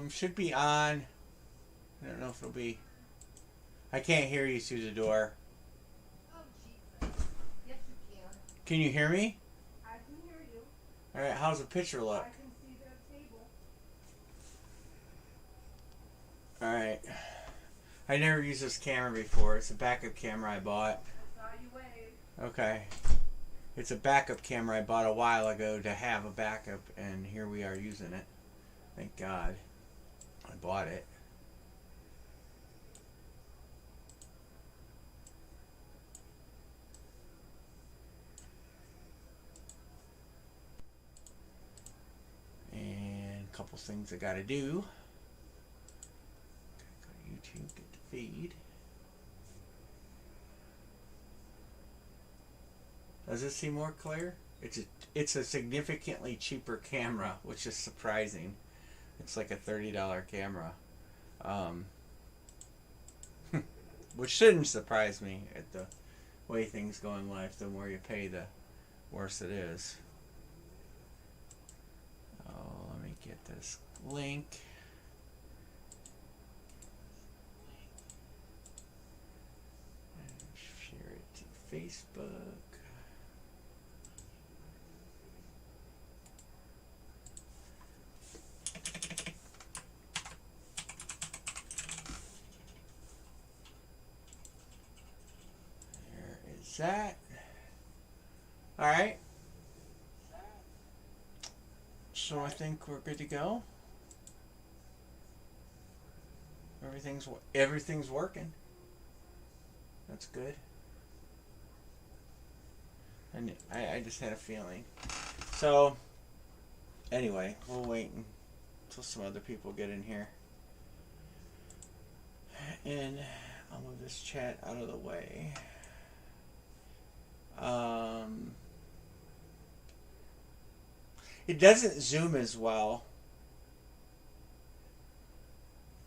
Should be on. I don't know if it'll be. I can't hear you through the door. Oh, Jesus. Yes, you can. Can you hear me? I can hear you. All right. How's the picture look? I can see the table. All right. I never used this camera before. It's a backup camera I bought. I saw you wave. Okay. It's a backup camera I bought a while ago to have a backup, and here we are using it. Thank God I bought it. And a couple things I gotta do. Go to YouTube, get the feed. Does it seem more clear? It's a significantly cheaper camera, which is surprising. It's like a $30 camera, which shouldn't surprise me at the way things go in life. The more you pay, the worse it is. Oh, let me get this link. And share it to Facebook. That. All right. So I think we're good to go. Everything's working. That's good. And I just had a feeling. So anyway, we'll wait until some other people get in here. And I'll move this chat out of the way. It doesn't zoom as well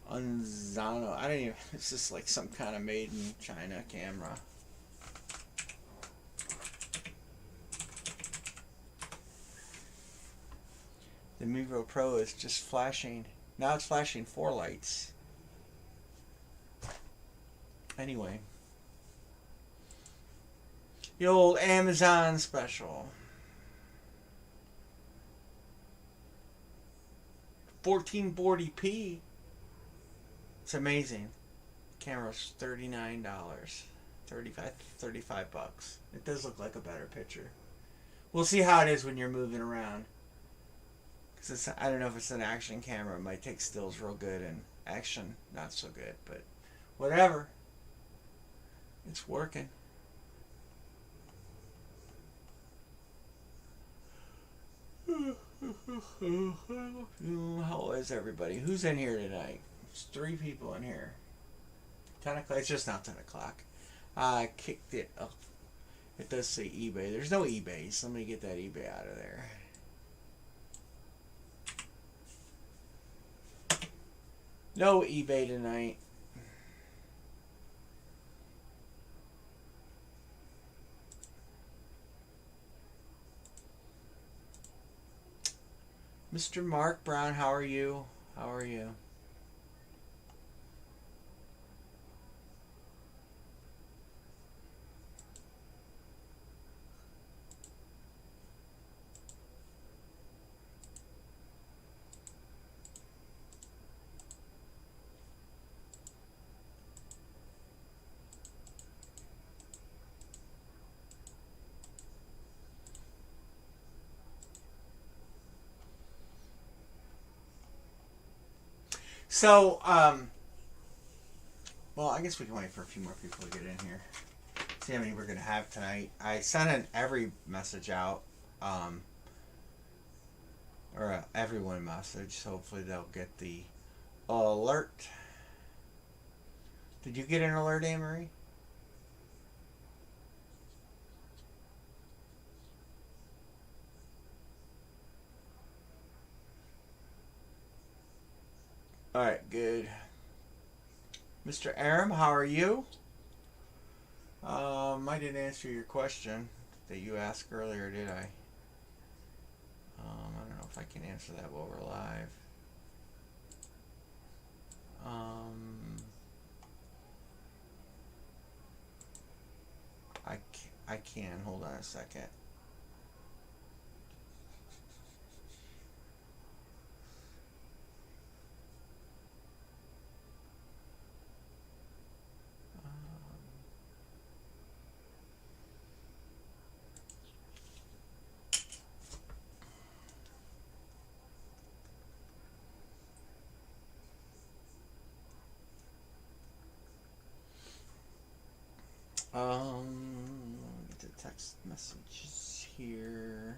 on Zano. I don't even. It's just like some kind of made in China camera. The Miro Pro is just flashing. Now it's flashing 4 lights. Anyway. The old Amazon special. 1440p. It's amazing. Camera's $39. 35 bucks. It does look like a better picture. We'll see how it is when you're moving around. Cause I don't know if it's an action camera. It might take stills real good and action not so good. But whatever. It's working. How is everybody? Who's in here tonight? There's 3 people in here. 10 o'clock. It's just not 10 o'clock. I kicked it up. It does say eBay. There's no eBay. Somebody get that eBay out of there. No eBay tonight. Mr. Mark Brown, how are you? How are you? So, well, I guess we can wait for a few more people to get in here. See how many we're going to have tonight. I sent an every message out, or a everyone message, so hopefully they'll get the alert. Did you get an alert, Anne-Marie? Alright, good. Mr. Aram, how are you? I didn't answer your question that you asked earlier, did I? I don't know if I can answer that while we're live. Um, I can. Hold on a second. Get the text messages here.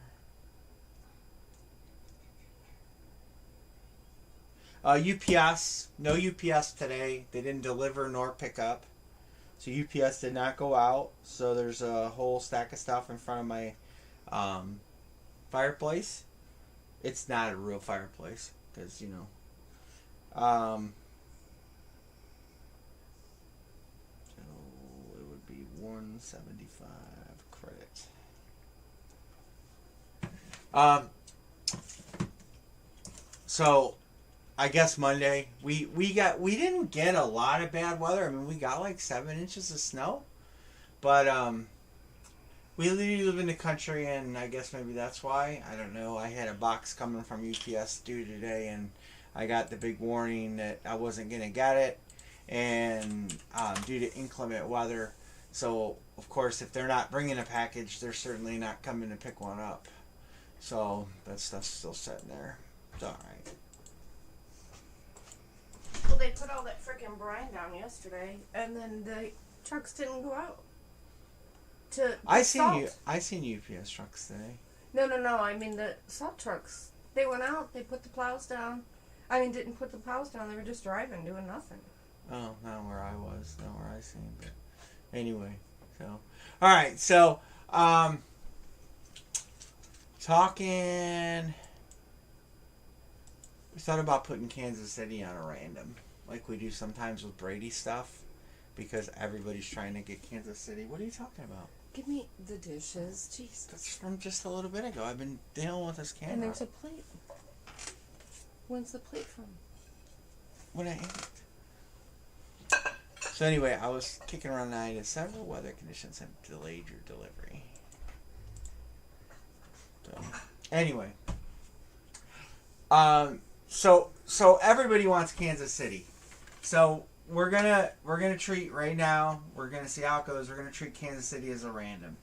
UPS, no UPS today. They didn't deliver nor pick up. So UPS did not go out. So there's a whole stack of stuff in front of my fireplace. It's not a real fireplace because, you know. So it would be 175 credit. So I guess Monday we didn't get a lot of bad weather. I mean, we got like 7 inches of snow, but we live in the country, and I guess maybe that's why. I don't know. I had a box coming from UPS due today, and I got the big warning that I wasn't gonna get it, and due to inclement weather. So of course, if they're not bringing a package, they're certainly not coming to pick one up. So that stuff's still sitting there. It's all right. Well, they put all that freaking brine down yesterday, and then the trucks didn't go out. I seen UPS trucks today. No. I mean the salt trucks. They went out. They put the plows down. I mean, didn't put the plows down. They were just driving, doing nothing. Oh, not where I was. Not where I seen. But anyway, so all right. So talking. We thought about putting Kansas City on a random, like we do sometimes with Brady stuff, because everybody's trying to get Kansas City. What are you talking about? Give me the dishes. Jesus. That's from just a little bit ago. I've been dealing with this camera. And there's a plate. When's the plate from? When I ate. So anyway, I was kicking around the idea. Several weather conditions have delayed your delivery. So anyway. So everybody wants Kansas City. So we're gonna treat right now. We're gonna see how it goes. We're gonna treat Kansas City as a random.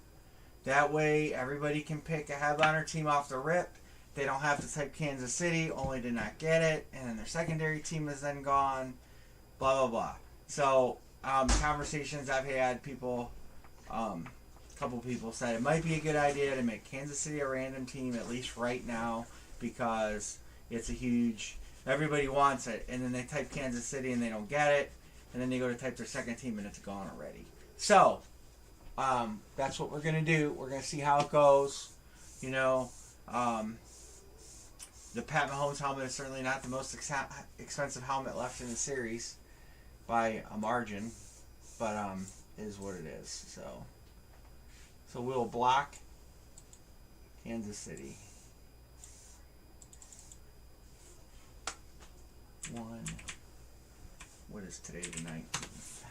That way, everybody can pick a headliner team off the rip. They don't have to type Kansas City, only to not get it, and then their secondary team is then gone. Blah blah blah. So conversations I've had, people, a couple people said it might be a good idea to make Kansas City a random team, at least right now, because it's a huge. Everybody wants it, and then they type Kansas City and they don't get it, and then they go to type their second team and it's gone already. So that's what we're gonna do. We're gonna see how it goes. You know, the Pat Mahomes helmet is certainly not the most expensive helmet left in the series by a margin, but is what it is. So we'll block Kansas City. 1. What is today? The 19th.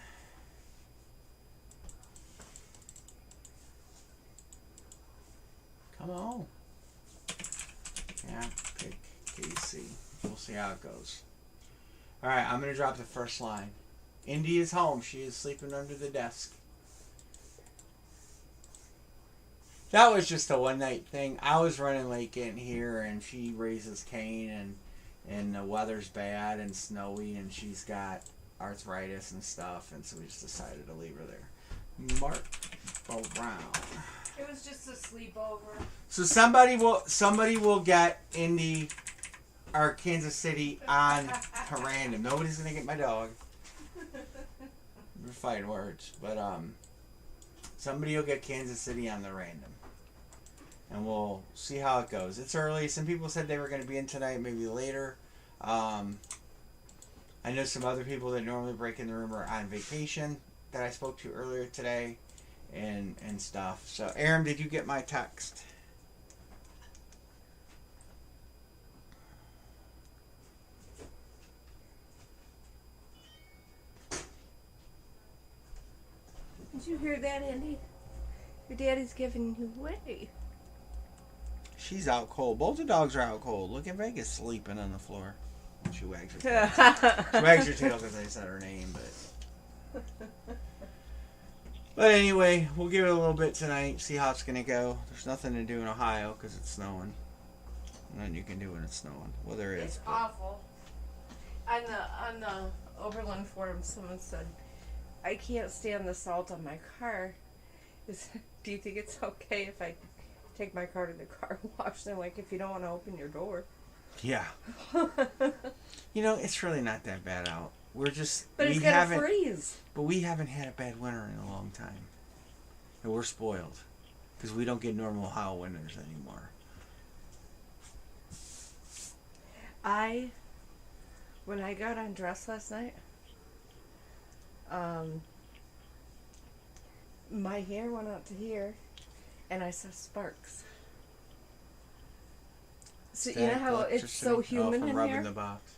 Come on. Yeah, pick KC. We'll see how it goes. Alright, I'm going to drop the first line. Indy is home. She is sleeping under the desk. That was just a one-night thing. I was running late getting here, and she raises Cain, and the weather's bad and snowy, and she's got arthritis and stuff, and so we just decided to leave her there. Mark Brown. It was just a sleepover. So somebody will get Indy or Kansas City on a random. Nobody's gonna get my dog. We're fighting words, but somebody will get Kansas City on the random, and we'll see how it goes. It's early. Some people said they were going to be in tonight, maybe later. I know some other people that normally break in the room are on vacation that I spoke to earlier today, and stuff. So, Aaron, did you get my text? Did you hear that, Andy? Your daddy's giving you away. She's out cold. Both the dogs are out cold. Look at Vegas sleeping on the floor. She wags her tail. She wags her tail because I said her name, but... But anyway, we'll give it a little bit tonight, see how it's going to go. There's nothing to do in Ohio because it's snowing. Nothing you can do when it's snowing. Well, there is. It's awful. On the Oberlin forum, someone said, I can't stand the salt on my car. Do you think it's okay if I take my car to the car wash? They're like, if you don't want to open your door. Yeah. It's really not that bad out. We're just... But it's going to freeze. But we haven't had a bad winter in a long time. And we're spoiled. Because we don't get normal Ohio winters anymore. When I got undressed last night, my hair went up to here, and I saw sparks. So you know how it's so humid in rubbing here? The box.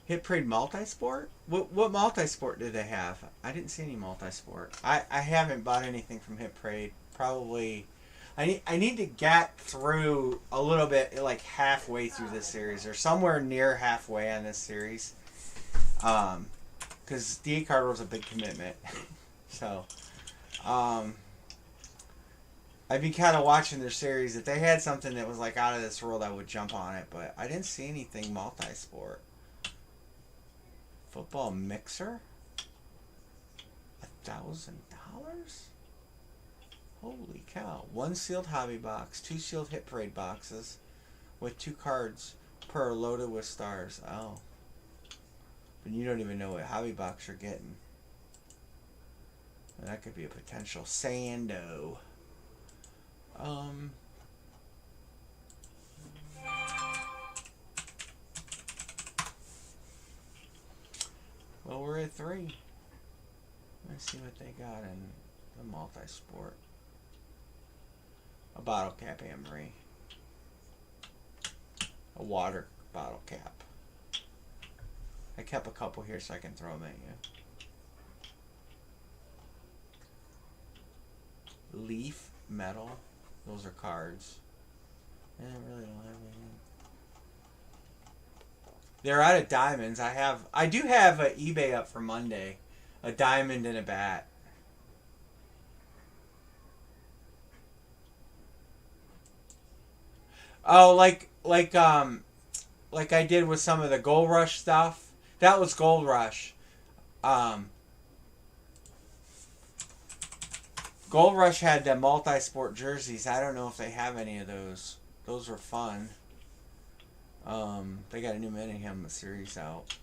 Hit Parade Multisport? What multisport did they have? I didn't see any multisport. I haven't bought anything from Hit Parade. Probably... I need to get through a little bit, like halfway through this series, or somewhere near halfway on this series. Because the 8-card was a big commitment. So, I've been kind of watching their series. If they had something that was like out of this world, I would jump on it. But I didn't see anything multi-sport. Football mixer? $1,000? Holy cow. 1 sealed hobby box, 2 sealed Hit Parade boxes with 2 cards per loaded with stars. Oh. But you don't even know what hobby box you're getting. Well, that could be a potential Sando. Well, we're at 3. Let's see what they got in the multi-sport. A bottle cap, Anne-Marie. A water bottle cap. I kept a couple here so I can throw them at you. Leaf, metal. Those are cards. I really don't have anything. They're out of diamonds. I do have an eBay up for Monday. A diamond and a bat. Oh, like I did with some of the Gold Rush stuff. That was Gold Rush. Gold Rush had the multi-sport jerseys. I don't know if they have any of those. Those were fun. They got a new mini helmet series out.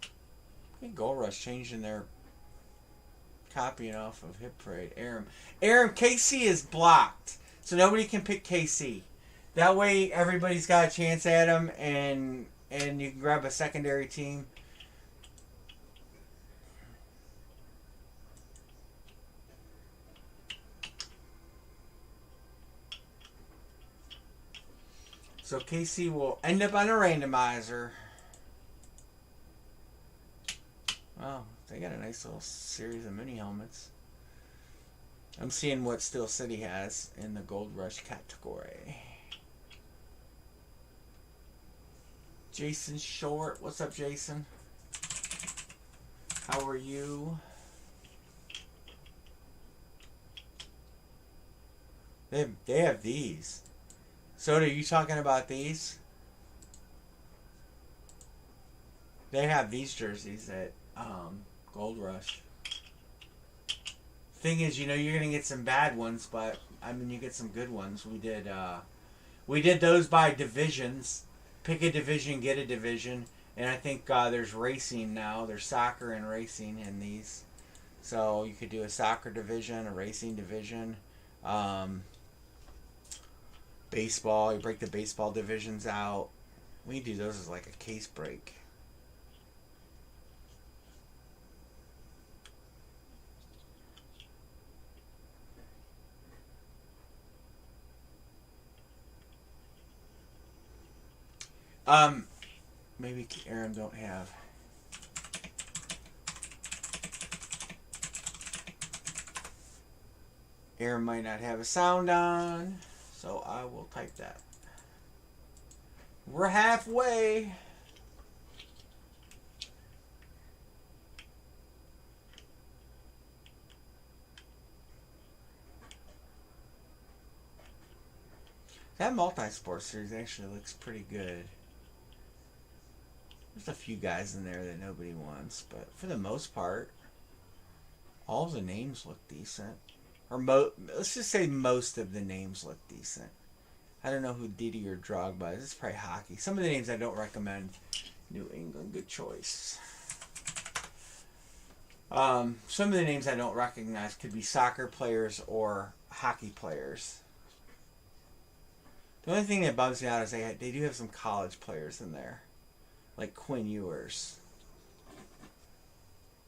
I think Gold Rush changing their copying off of Hit Parade. Aram, KC is blocked. So nobody can pick KC. That way everybody's got a chance at him and you can grab a secondary team. So KC will end up on a randomizer. Wow, they got a nice little series of mini helmets. I'm seeing what Steel City has in the Gold Rush category. Jason Short. What's up, Jason? How are you? They have these. Soda, are you talking about these? They have these jerseys at Gold Rush. Thing is, you're gonna get some bad ones, but I mean, you get some good ones. We did those by divisions. Pick a division, get a division, and I think there's racing now. There's soccer and racing in these, so you could do a soccer division, a racing division, baseball. You break the baseball divisions out. We do those as like a case break. Maybe Aaron don't have. Aaron might not have a sound on, so I will type that. We're halfway. That multi-sport series actually looks pretty good. There's a few guys in there that nobody wants, but for the most part, all the names look decent. Or let's just say most of the names look decent. I don't know who Didi or Drogba is. It's probably hockey. Some of the names I don't recommend. New England, good choice. Some of the names I don't recognize could be soccer players or hockey players. The only thing that bums me out is they do have some college players in there. Like Quinn Ewers.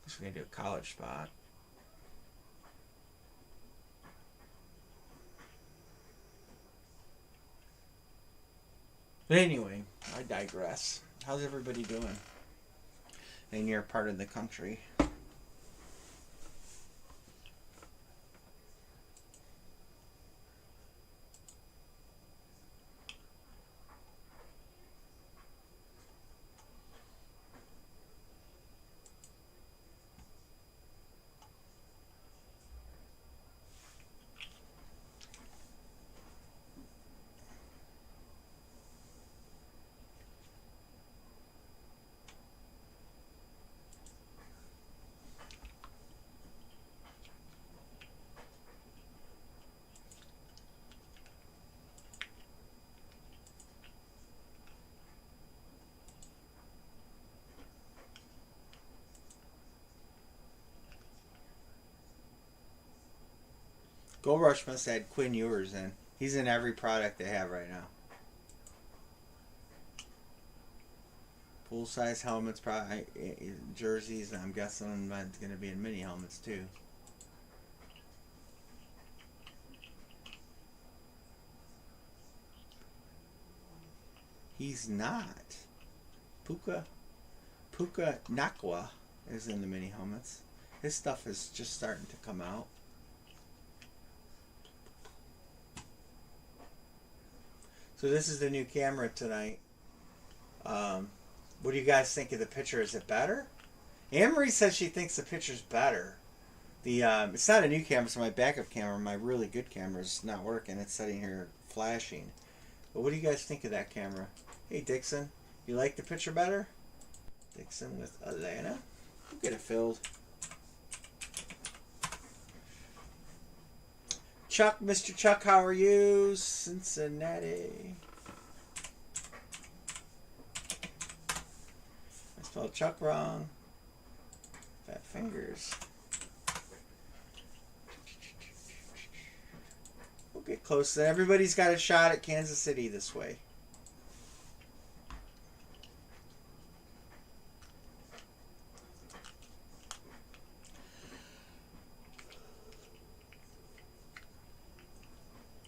Guess we're going to do a college spot. But anyway, I digress. How's everybody doing in your part of the country? Gold Rush must have had Quinn Ewers in. He's in every product they have right now. Full size helmets, probably jerseys. I'm guessing it's going to be in mini helmets too. He's not. Puka Nakwa is in the mini helmets. His stuff is just starting to come out. So this is the new camera tonight. What do you guys think of the picture? Is it better? Anne-Marie says she thinks the picture's better. It's not a new camera, so my backup camera, my really good camera, is not working. It's sitting here flashing. But what do you guys think of that camera? Hey, Dixon, you like the picture better? Dixon with Elena. We'll get it filled. Chuck, Mr. Chuck, how are you? Cincinnati. I spelled Chuck wrong. Fat fingers. We'll get close. Everybody's got a shot at Kansas City this way.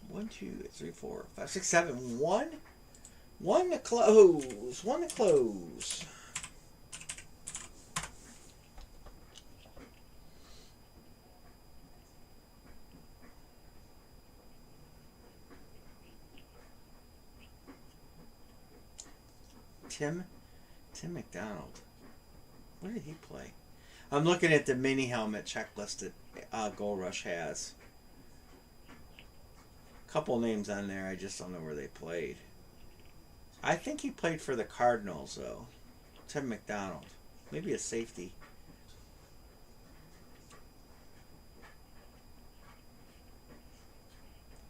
One, two, three, four, five, six, seven. One to close. One to close. Tim McDonald. Where did he play? I'm looking at the mini helmet checklist that Gold Rush has. Couple names on there, I just don't know where they played. I think he played for the Cardinals, though. Tim McDonald. Maybe a safety.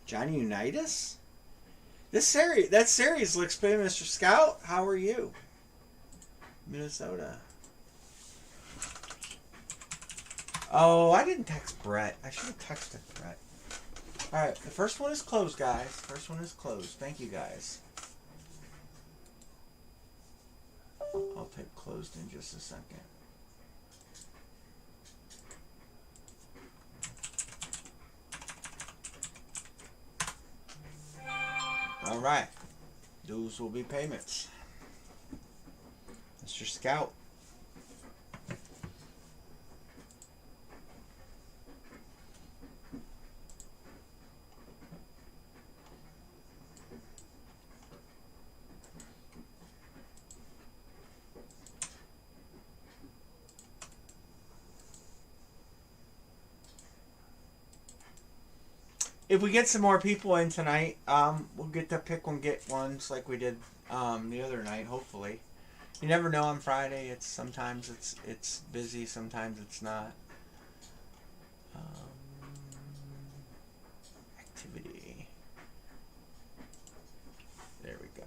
Johnny Unitas? That series looks good, Mr. Scout. How are you? Minnesota. Oh, I didn't text Brett. I should have texted Brett. Alright, the first one is closed, guys. First one is closed. Thank you, guys. I'll type closed in just a second. Alright. Those will be payments. Mr. Scout. if we get some more people in tonight, we'll get to pick one, get ones like we did the other night. Hopefully, you never know on Friday. It's sometimes it's busy, sometimes it's not. Activity. There we go.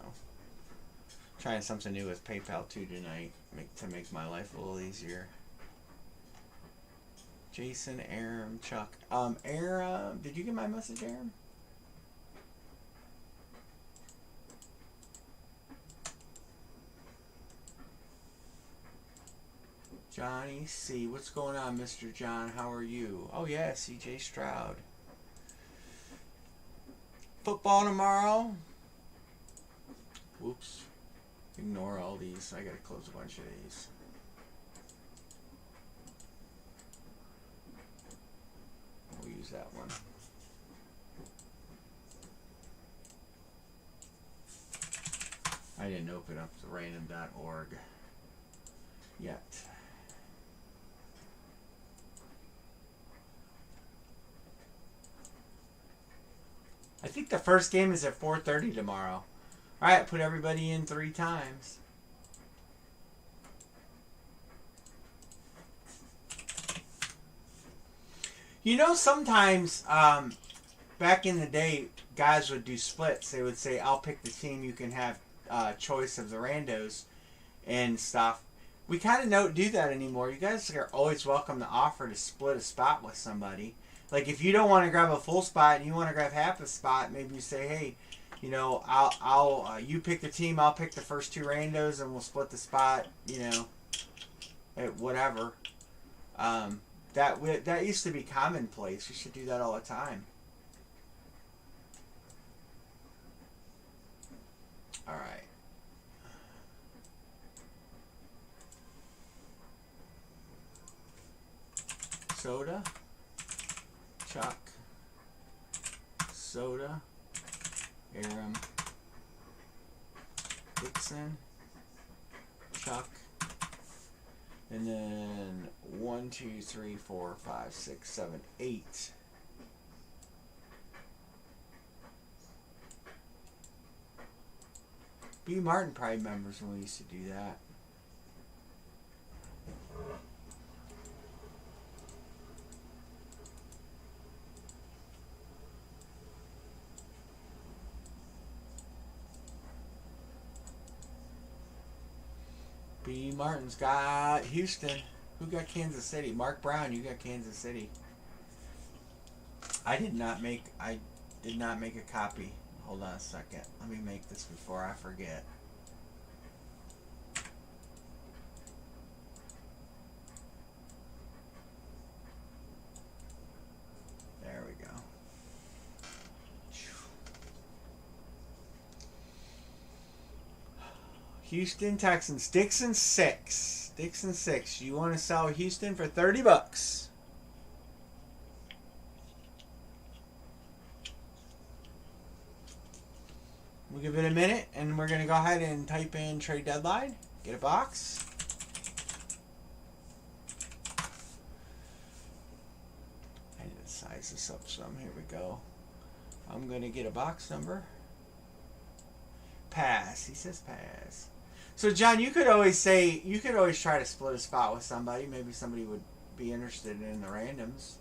Trying something new with PayPal too tonight, to make my life a little easier. Jason, Aram, Chuck. Aram, did you get my message, Aram? Johnny C. What's going on, Mr. John? How are you? Oh, yeah, CJ Stroud. Football tomorrow. Whoops. Ignore all these. I gotta close a bunch of these. We'll use that one. I didn't open up the random.org yet. I think the first game is at 4:30 tomorrow. Alright, put everybody in 3 times. You know, sometimes, back in the day, guys would do splits. They would say, I'll pick the team, you can have choice of the randos and stuff. We kind of don't do that anymore. You guys are always welcome to offer to split a spot with somebody. Like, if you don't want to grab a full spot and you want to grab half a spot, maybe you say, hey, you know, you pick the team, I'll pick the first 2 randos, and we'll split the spot, you know, whatever. That used to be commonplace. You should do that all the time. All right. Soda. Chuck. Soda. Aram. Dixon. Chuck. And then 1, 2, 3, 4, 5, 6, 7, 8. B. Martin probably remembers when we used to do that. B. Martin's got Houston. Who got Kansas City? Mark Brown, you got Kansas City. I did not make a copy. Hold on a second. Let me make this before I forget. There we go. Houston Texans. Dixon 6. Dixon 6. You want to sell Houston for $30? We'll give it a minute, and we're going to go ahead and type in trade deadline. Get a box. I need to size this up some. Here we go. I'm going to get a box number. Pass. He says pass. So, John, you could always try to split a spot with somebody. Maybe somebody would be interested in the randoms.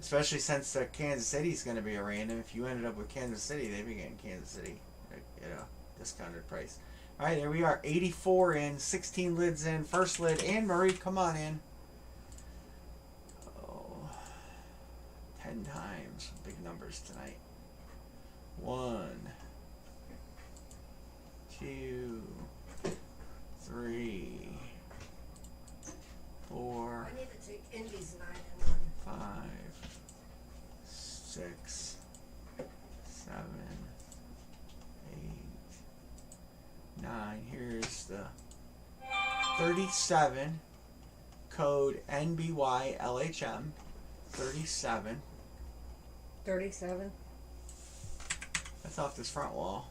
Especially since Kansas City is going to be a random. If you ended up with Kansas City, they'd be getting Kansas City at a discounted price. All right, there we are. 84 in, 16 lids in, first lid, and Marie, come on in. Oh, 10 times. Big numbers tonight. 1, 2, 3, 4. I need to take Indy's 9 and 1. 5, 6, 7, 8, 9. Here's the 37 code NBYLHM 37. 37. That's off this front wall.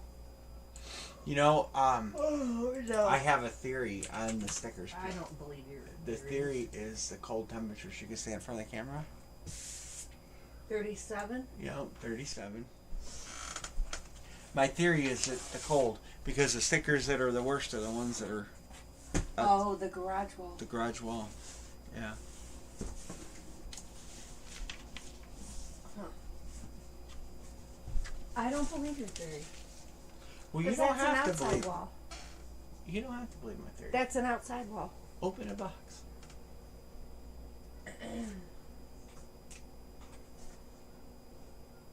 You know, No. I have a theory on the stickers. I don't believe you. The theory is the cold temperatures. You can stay in front of the camera. 37? Yep, 37. My theory is that the cold, because the stickers that are the worst are the ones that are The garage wall. the garage wall. Yeah. I don't believe your theory. Well, you 'Cause don't that's an have to outside believe. wall. You don't have to believe my theory. That's an outside wall. Open a box.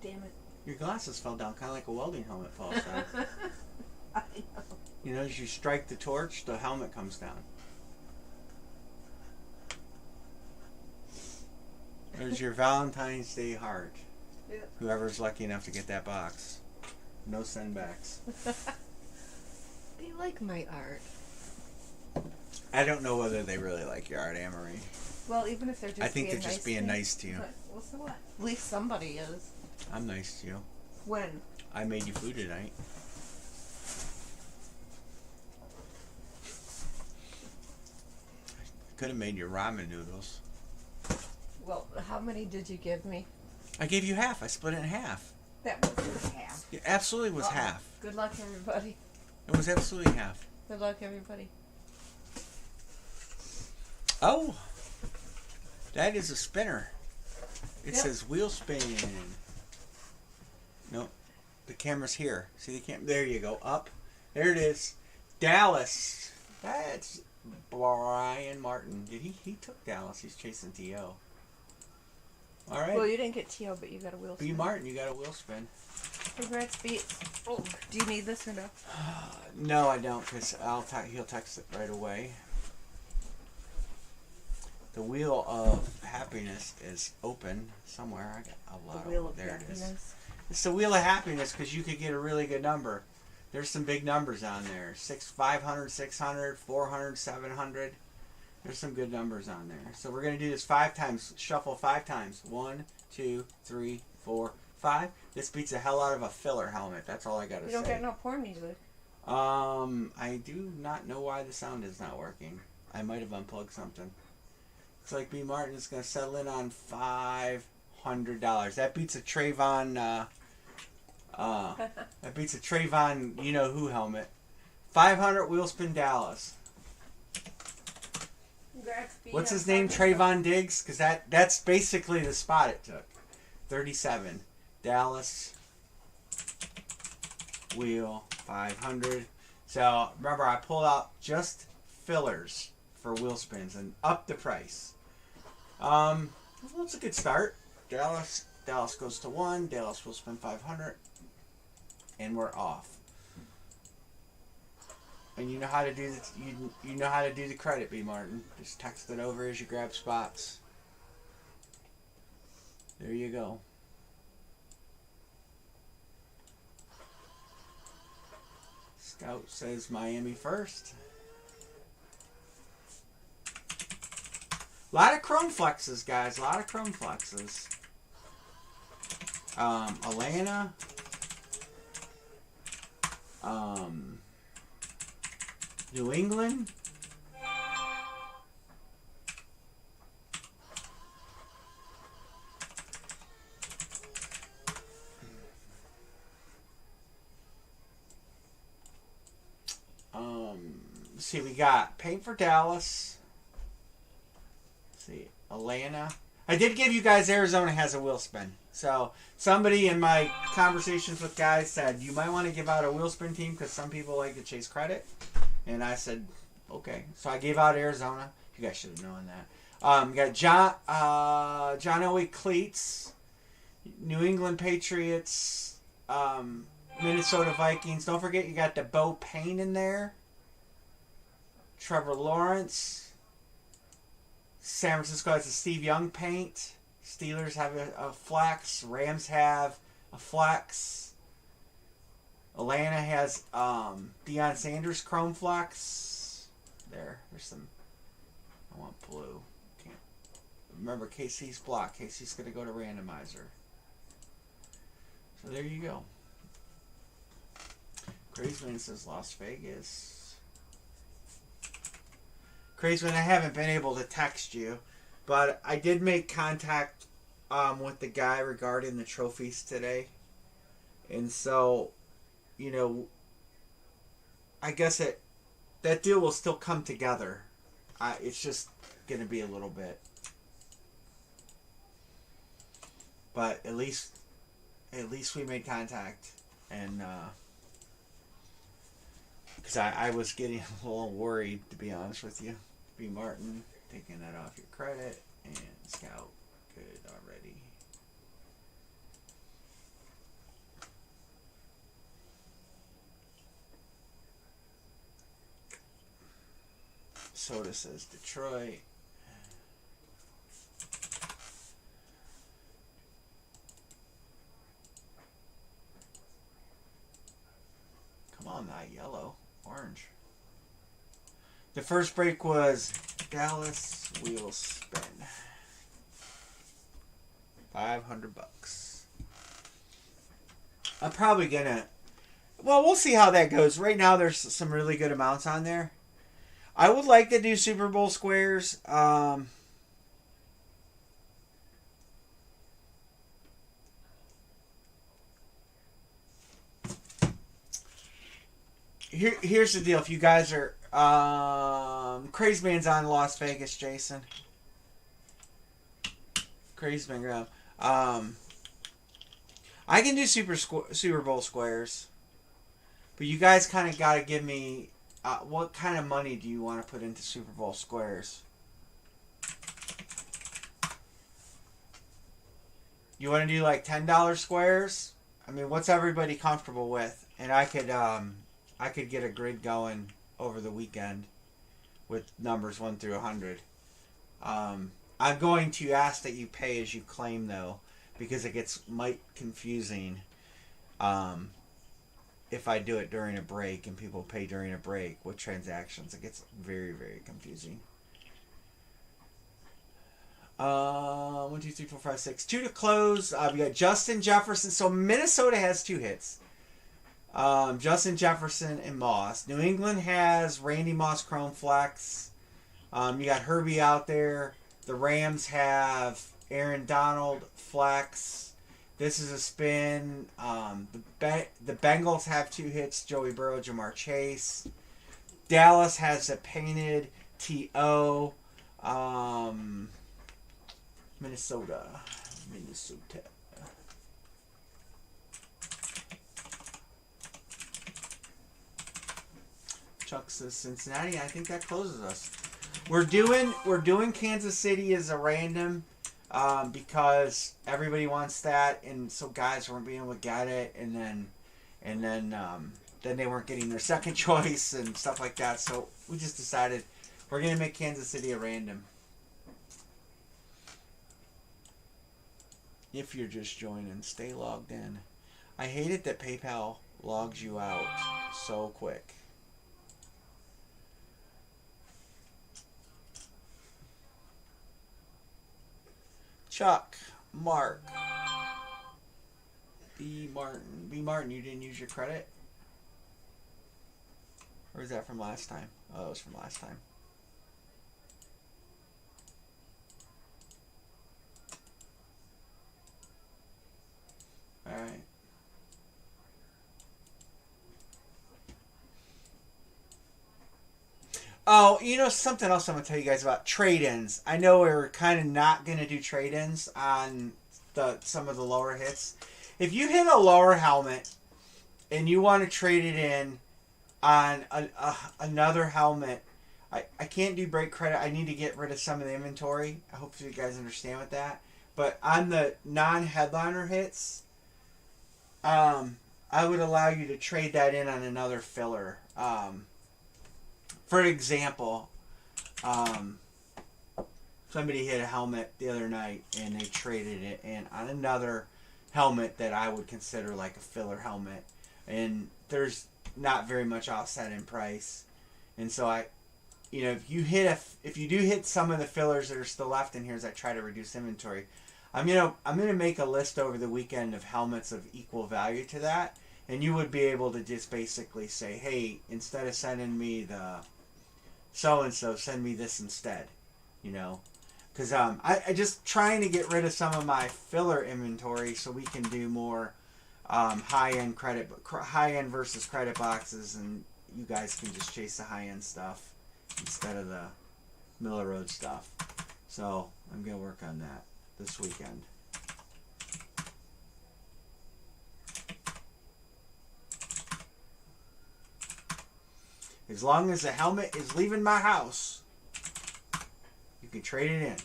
Damn it. Your glasses fell down, kind of like a welding helmet falls down. I know. You know, as you strike the torch, the helmet comes down. There's your Valentine's Day heart. Yep. Whoever's lucky enough to get that box. No sendbacks. They like my art. I don't know whether they really like your art, Anne-Marie. Well, even if they're just I think being they're just nice being to me. nice to you. But, well, so what? At least somebody is. I'm nice to you. When? I made you food tonight. Could have made you ramen noodles. Well, how many did you give me? I gave you half. I split it in half. That was half. It absolutely was half. Good luck, everybody. It was absolutely half. Good luck, everybody. Oh, that is a spinner. It Yep. says wheel spin. Nope, the camera's here. See the cam? There you go. Up. There it is. Dallas. That's Brian Martin. Did he took Dallas. He's chasing T.O. All right. Well, you didn't get T.O., but you got a wheel B. spin. Martin, you got a wheel spin. Congrats, B. Oh, do you need this or no? No, I don't, because he'll text it right away. The wheel of happiness is open somewhere. I got a lot The wheel of there. It is. happiness. It's the wheel of happiness because you could get a really good number. There's some big numbers on there. 500, 600, 400, 700. There's some good numbers on there. So we're going to do this 5 times. Shuffle 5 times. 1, 2, 3, 4, 5. This beats the hell out of a filler helmet. That's all I got to say. You don't get no porn music. I do not know why the sound is not working. I might have unplugged something. Looks like B. Martin is going to settle in on $500. That beats a Trayvon, that beats a Trayvon you-know-who helmet. 500 wheel spin Dallas. Congrats, B. What's his name? Trayvon Diggs? Because that's basically the spot it took. 37. Dallas. Wheel. 500. So, remember, I pulled out just fillers for wheel spins and upped the price. Well, it's a good start. Dallas goes to 1. Dallas will spend 500. And we're off. And you know how to do the you know how to do the credit, B. Martin. Just text it over as you grab spots. There you go. Scout says Miami first. A lot of chrome flexes, guys. A lot of chrome flexes. Atlanta. New England. Let's see, we got Paint for Dallas. Let's see, Atlanta. I did give you guys Arizona has a wheel spin. So somebody in my conversations with guys said you might want to give out a wheel spin team because some people like to chase credit. And I said, okay. So I gave out Arizona. You guys should have known that. You got John Elway Cleats, New England Patriots, Minnesota Vikings. Don't forget you got the Bo Payne in there. Trevor Lawrence. San Francisco has a Steve Young paint. Steelers have a flex. Rams have a flex. Atlanta has Deion Sanders chrome flex. There's some. I want blue. Can't remember KC's block. KC's gonna go to randomizer. So there you go. Crazeman says Las Vegas. Crazeman, I haven't been able to text you, but I did make contact with the guy regarding the trophies today, and so, you know, I guess that deal will still come together. It's just going to be a little bit, but at least we made contact, and because I was getting a little worried, to be honest with you. B. Martin, taking that off your credit, and Scout, good already. Soda says Detroit. Come on, not yellow, orange. The first break was Dallas wheel spin. $500. I'm probably gonna. Well, we'll see how that goes. Right now, there's some really good amounts on there. I would like to do Super Bowl squares. Here's the deal. If you guys are Crazy Man's on Las Vegas, Jason. Crazy Man ground. I can do Super Bowl squares, but you guys kind of got to give me what kind of money do you want to put into Super Bowl squares? You want to do like $10 squares? I mean, what's everybody comfortable with? And I could get a grid going over the weekend with numbers 1 through 100. I'm going to ask that you pay as you claim, though, because it might confusing if I do it during a break and people pay during a break with transactions. It gets very, very confusing. 1, 2, 3, 4, 5, 6. 2 to close. We got Justin Jefferson. So Minnesota has 2 hits. Justin Jefferson and Moss. New England has Randy Moss Chrome Flex. You got Herbie out there. The Rams have Aaron Donald Flex. This is a spin. The Bengals have 2 hits. Joey Burrow, Jamar Chase. Dallas has a painted T.O. Minnesota. Chuck says Cincinnati. I think that closes us. We're doing Kansas City as a random because everybody wants that, and so guys weren't being able to get it, and then they weren't getting their second choice and stuff like that. So we just decided we're gonna make Kansas City a random. If you're just joining, stay logged in. I hate it that PayPal logs you out so quick. Chuck, Mark, B. Martin. B. Martin, you didn't use your credit? Or is that from last time? Oh, it was from last time. Alright. Oh, something else I'm going to tell you guys about trade-ins. I know we're kind of not going to do trade-ins on some of the lower hits. If you hit a lower helmet and you want to trade it in on another helmet, I can't do break credit. I need to get rid of some of the inventory. I hope you guys understand with that. But on the non-headliner hits, I would allow you to trade that in on another filler. For example, somebody hit a helmet the other night and they traded it in on another helmet that I would consider like a filler helmet, and there's not very much offset in price, and so if you do hit some of the fillers that are still left in here as I try to reduce inventory, I'm gonna make a list over the weekend of helmets of equal value to that, and you would be able to just basically say, hey, instead of sending me the so-and-so, send me this instead, Because I just trying to get rid of some of my filler inventory so we can do more high end versus credit boxes, and you guys can just chase the high end stuff instead of the Miller Road stuff. So I'm gonna work on that this weekend. As long as the helmet is leaving my house, you can trade it in.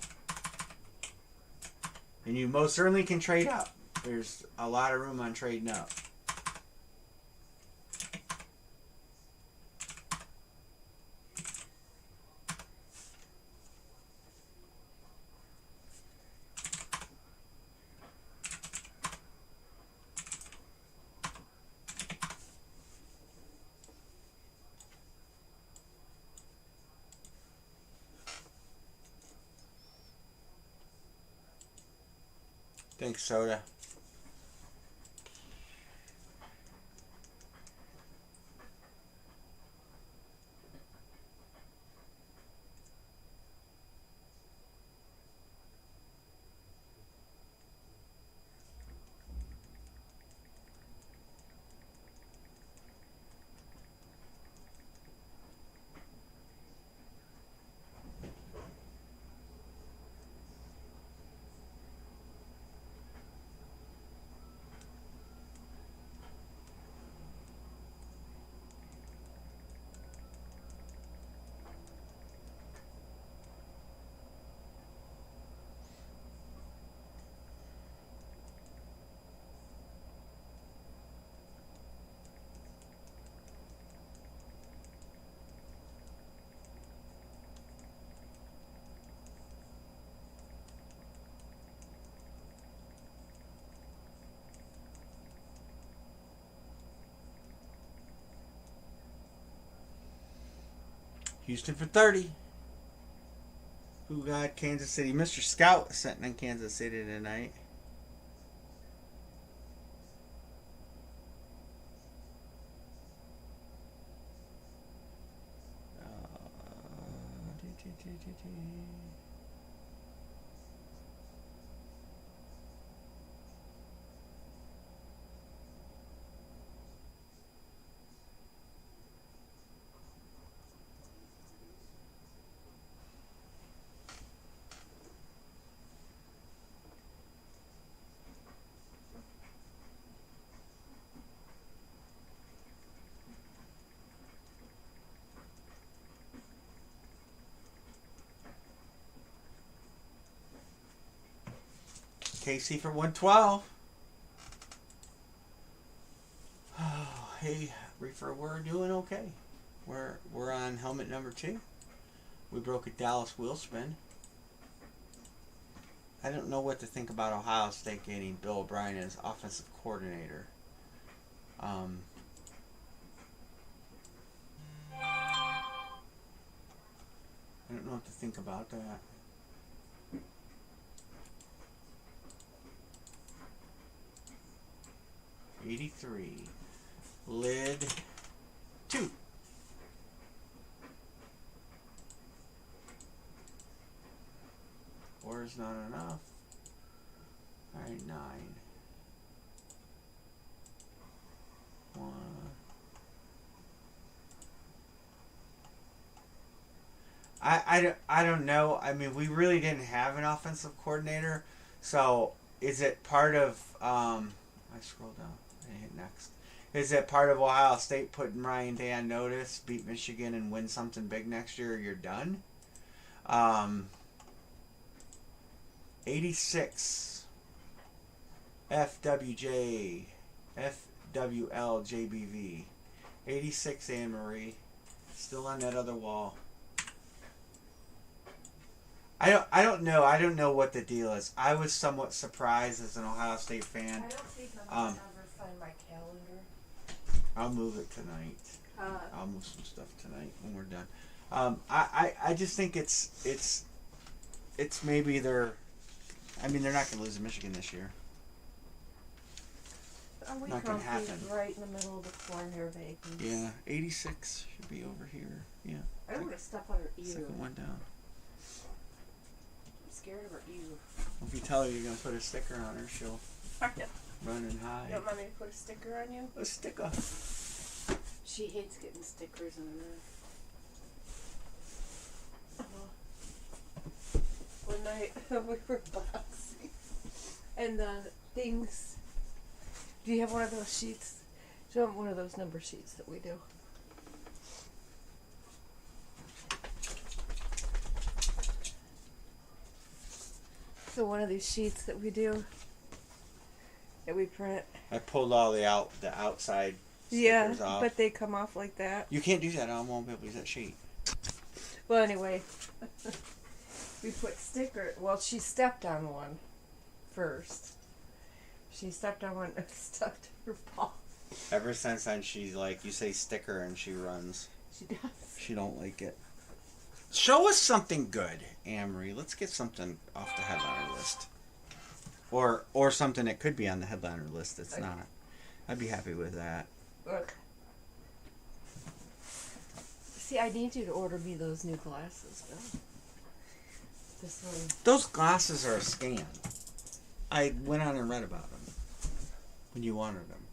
And you most certainly can trade up. There's a lot of room on trading up. Thanks, Soda. Houston for 30. Who got Kansas City? Mr. Scout sitting in Kansas City tonight. KC for 112. Oh, hey, Reefer, we're doing okay. We're on helmet number 2. We broke a Dallas wheel spin. I don't know what to think about Ohio State getting Bill O'Brien as offensive coordinator. I don't know what to think about that. $83. Lid 2. Four is not enough. Alright, 9. 1. I don't know. I mean, we really didn't have an offensive coordinator. So, is it part of... I scroll down and hit next. Is it part of Ohio State putting Ryan Day on notice, beat Michigan, and win something big next year, or you're done? 86. FWJ. FWLJBV. 86, Anne Marie. Still on that other wall. I don't know. I don't know what the deal is. I was somewhat surprised as an Ohio State fan. I don't think I'll ever find my calendar. I'll move it tonight. I'll move some stuff tonight when we're done. I just think it's maybe they're. I mean, they're not going to lose to Michigan this year. Are we Not gonna happen. Right in the middle of the corn here, Bacon? Yeah, 86 should be over here. Yeah. I don't want to step on her ear. Second one down. scared of her. You. If you tell her you're going to put a sticker on her, she'll run and You hide. don't want me to put a sticker on you? A sticker. She hates getting stickers on her. One night we were boxing, and the things. Do you have one of those sheets? Do you have one of those number sheets that we do? So one of these sheets that we do, that we print. I pulled all the outside Yeah, stickers off. but they come off like that. You can't do that. I won't be able to use that sheet. Well, anyway, we put sticker. Well, she stepped on one first. She stepped on one and stuck to her paw. Ever since then, she's like, you say sticker and she runs. She does. She don't like it. Show us something good, Amory. Let's get something off the headliner list. Or something that could be on the headliner list that's Okay. not. I'd be happy with that. Look. See, I need you to order me those new glasses, Bill. This one. Those glasses are a scam. I went on and read about them when you wanted them.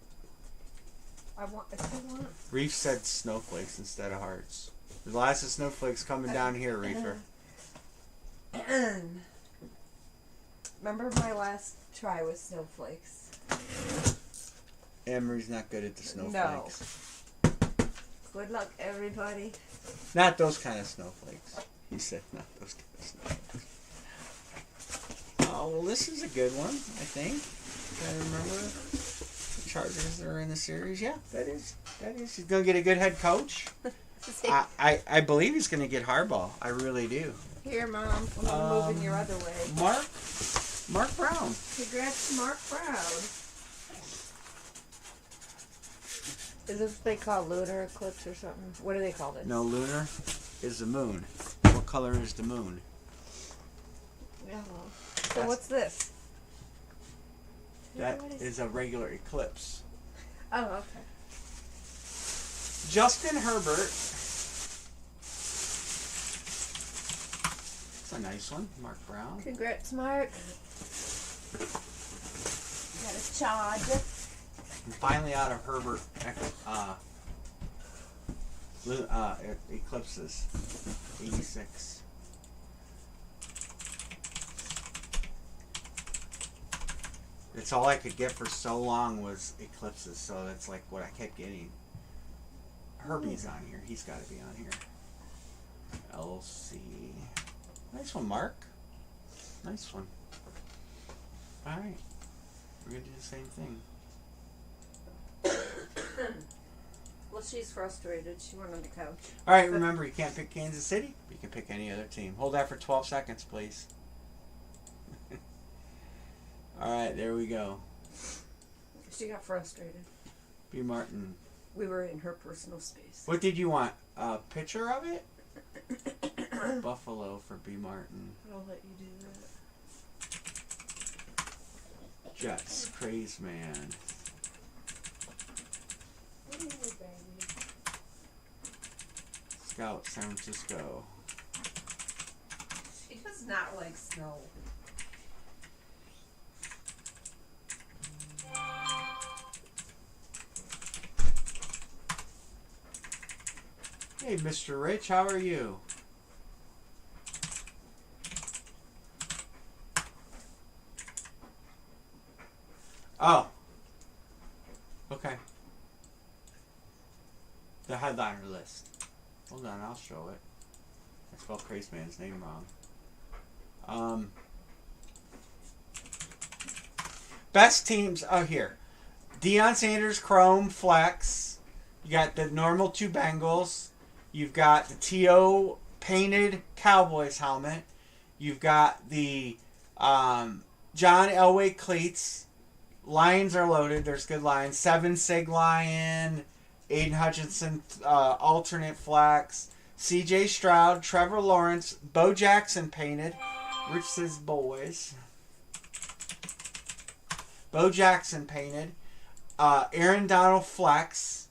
I want. If you want. Reef said snowflakes instead of hearts. There's lots of snowflakes coming down here, Reefer. Remember my last try with snowflakes? Emery's not good at the snowflakes. No. Good luck, everybody. Not those kind of snowflakes. He said not those kind of snowflakes. Oh, well, this is a good one, I think. I remember the Chargers are in the series. Yeah, that is. He's going to get a good head coach. I believe he's going to get Harbaugh. I really do. Here, Mom. I'm moving your other way. Mark Brown. Congrats, Mark Brown. Is this what they call lunar eclipse or something? What do they call this? No, lunar is the moon. What color is the moon? Yellow. So what's this? That is a regular eclipse. Oh, okay. Justin Herbert. It's a nice one. Mark Brown. Congrats, Mark. Got a charge. I'm finally out of Herbert eclipses. 86. It's all I could get for so long was eclipses, so that's like what I kept getting. Herbie's on here. He's got to be on here. LC. Nice one, Mark. Nice one. Alright. We're going to do the same thing. Well, she's frustrated. She went on the couch. Alright, remember, you can't pick Kansas City. You can pick any other team. Hold that for 12 seconds, please. Alright, there we go. She got frustrated. B. Martin. We were in her personal space. What did you want? A picture of it? Buffalo for B. Martin. I'll let you do that. Jets. Craze Man. What do you need, baby? Scout. San Francisco. She does not like snow. Hey, Mr. Rich, how are you? Oh. Okay. The headliner list. Hold on, I'll show it. I spelled Craze Man's name wrong. Best teams. Oh, here. Deion Sanders, Chrome, Flex. You got the normal 2 Bengals. You've got the T.O. painted Cowboys helmet. You've got the John Elway cleats. Lions are loaded. There's good lines. 7 Sig Lion. Aiden Hutchinson alternate flex. C.J. Stroud. Trevor Lawrence. Bo Jackson painted. Rich says boys. Bo Jackson painted. Aaron Donald flex.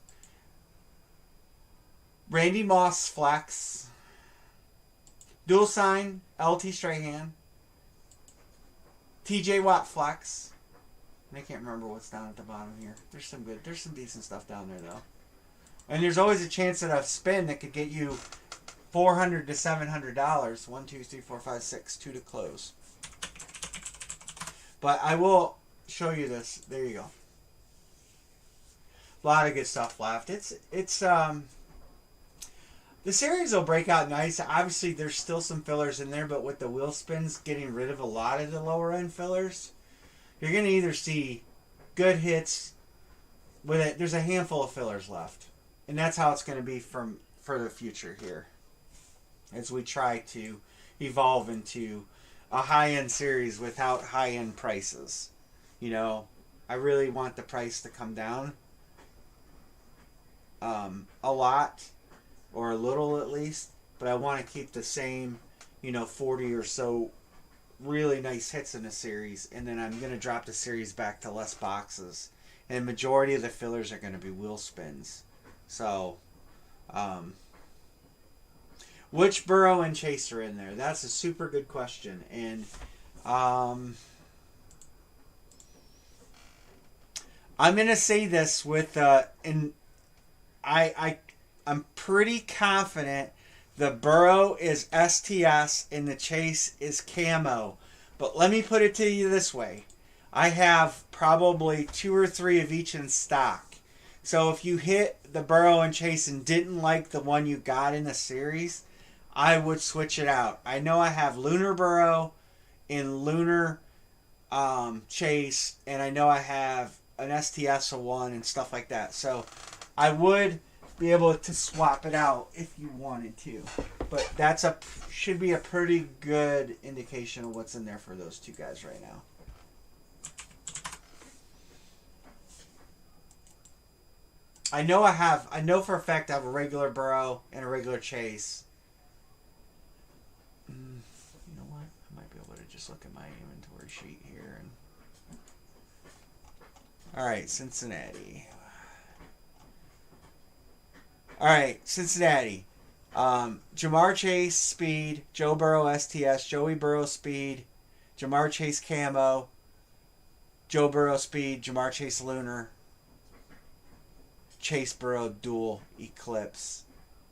Randy Moss flex. Dual sign, LT Strahan. TJ Watt Flex. I can't remember what's down at the bottom here. There's some decent stuff down there though. And there's always a chance at a spin that could get you $400 to $700. 1, 2, 3, 4, 5, 6, 2 to close. But I will show you this. There you go. A lot of good stuff left. The series will break out nice. Obviously, there's still some fillers in there, but with the wheel spins getting rid of a lot of the lower end fillers, you're going to either see good hits with it. There's a handful of fillers left. And that's how it's going to be for the future here. As we try to evolve into a high-end series without high-end prices. You know, I really want the price to come down a lot, or a little at least, but I want to keep the same, 40 or so really nice hits in the series, and then I'm going to drop the series back to less boxes. And the majority of the fillers are going to be wheel spins. So, which Burrow and Chase are in there? That's a super good question. And I'm going to say this with, I'm pretty confident the Burrow is STS and the Chase is camo. But let me put it to you this way. I have probably 2 or 3 of each in stock. So if you hit the Burrow and Chase and didn't like the one you got in the series, I would switch it out. I know I have Lunar Burrow and Lunar Chase, and I know I have an STS one and stuff like that. So I would be able to swap it out if you wanted to. But that's should be a pretty good indication of what's in there for those two guys right now. I know for a fact I have a regular Burrow and a regular Chase. You know what? I might be able to just look at my inventory sheet here. Alright, Cincinnati. Alright, Cincinnati. Jamar Chase, Speed. Joe Burrow, STS. Joey Burrow, Speed. Jamar Chase, Camo. Joe Burrow, Speed. Jamar Chase, Lunar. Chase Burrow, Dual, Eclipse.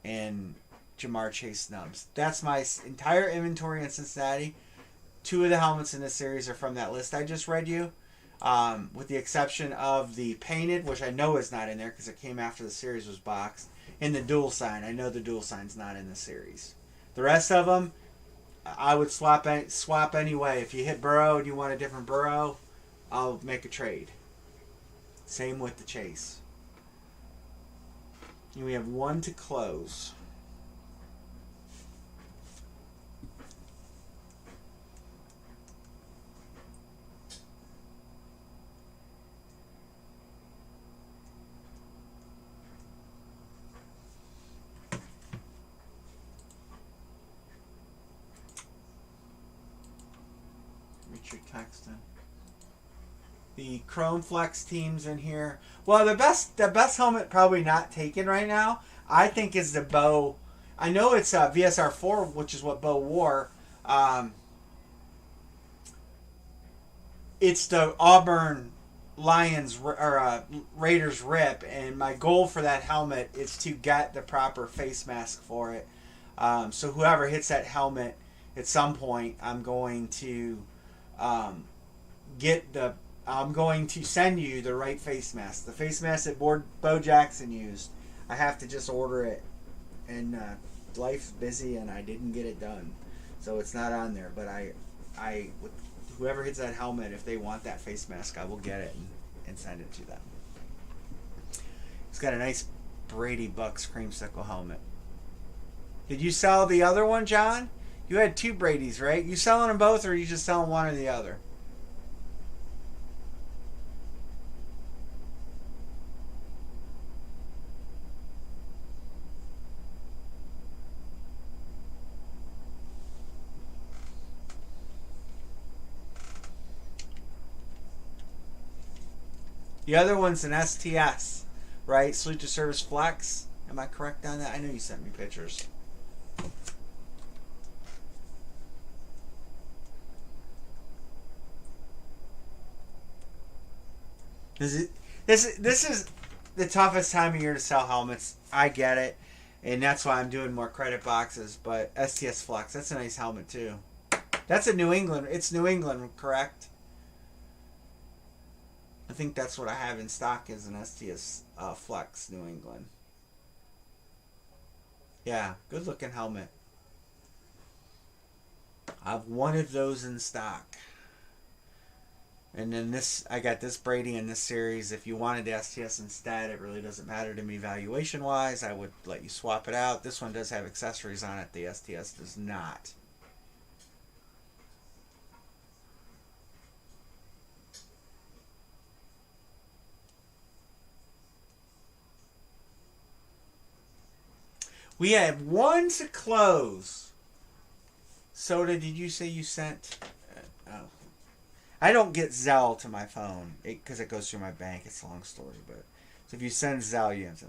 And Jamar Chase, Nubs. That's my entire inventory in Cincinnati. 2 of the helmets in this series are from that list I just read you. With the exception of the painted, which I know is not in there because it came after the series was boxed. And the dual sign. I know the dual sign's not in the series. The rest of them, I would swap anyway. If you hit Burrow and you want a different Burrow, I'll make a trade. Same with the Chase. And we have 1 to close. Richard Texton. The Chrome Flex teams in here. Well, the best helmet probably not taken right now, I think, is the Bo. I know it's VSR4, which is what Bo wore. It's the Auburn Lions or Raiders rip, and my goal for that helmet is to get the proper face mask for it. So whoever hits that helmet at some point, I'm going to I'm going to send you the right face mask. The face mask that Bo Jackson used. I have to just order it. And life's busy and I didn't get it done. So it's not on there. But I whoever hits that helmet, if they want that face mask, I will get it and send it to them. It's got a nice Brady Bucks creamsicle helmet. Did you sell the other one, John? You had 2 Bradys, right? You selling them both, or are you just selling one or the other? The other one's an STS, right? Salute to Service Flex. Am I correct on that? I know you sent me pictures. This is this is the toughest time of year to sell helmets. I get it, and that's why I'm doing more credit boxes. But STS Flex, that's a nice helmet too. That's a New England. It's New England, correct? I think that's what I have in stock is an STS Flex New England. Yeah, good looking helmet. I have one of those in stock. And then this, I got this Brady in this series. If you wanted the STS instead, it really doesn't matter to me valuation wise. I would let you swap it out. This one does have accessories on it. The STS does not. We have one to close. Soda, did you say you sent? Oh. I don't get Zelle to my phone because it goes through my bank. It's a long story, but so if you send Zelle, you have to.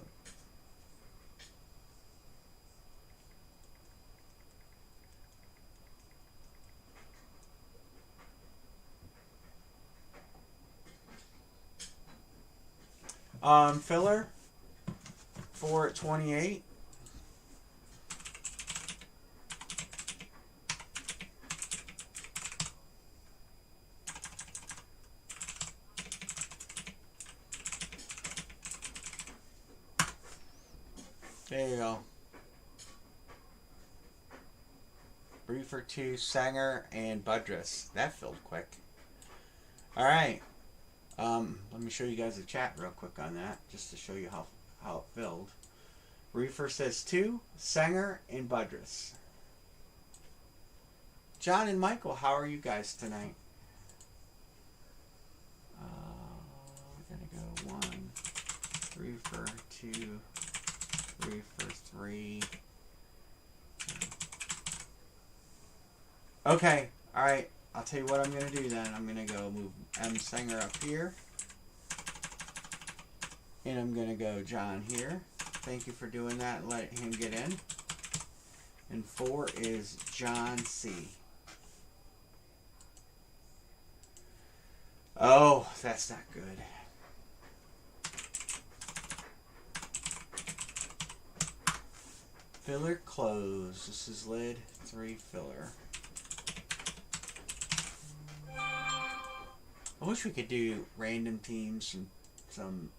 Filler for 28. There you go. Briefer 2, Sanger, and Budress. That filled quick. Alright. Let me show you guys the chat real quick on that, just to show you how it filled. Briefer says 2, Sanger, and Budress. John and Michael, how are you guys tonight? We're going to go 1, Briefer 2, Briefer 3. Okay, alright. I'll tell you what I'm going to do then. I'm going to go move M. Sanger up here. And I'm going to go John here. Thank you for doing that and letting him get in. And 4 is John C. Oh, that's not good. Filler close. This is lid 3 filler. I wish we could do random teams and some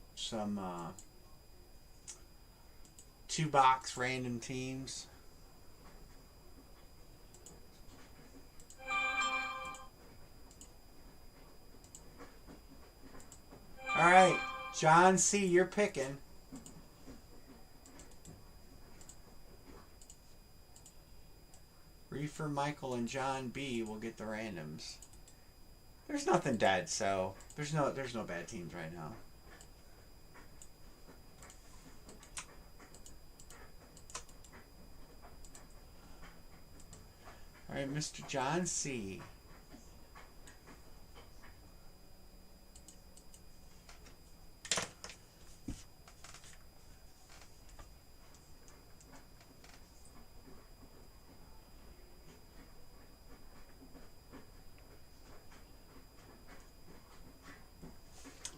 2-box random teams. All right, John C, you're picking. Reefer Michael and John B will get the randoms. There's nothing dead, so there's no bad teams right now. All right, Mr. John C.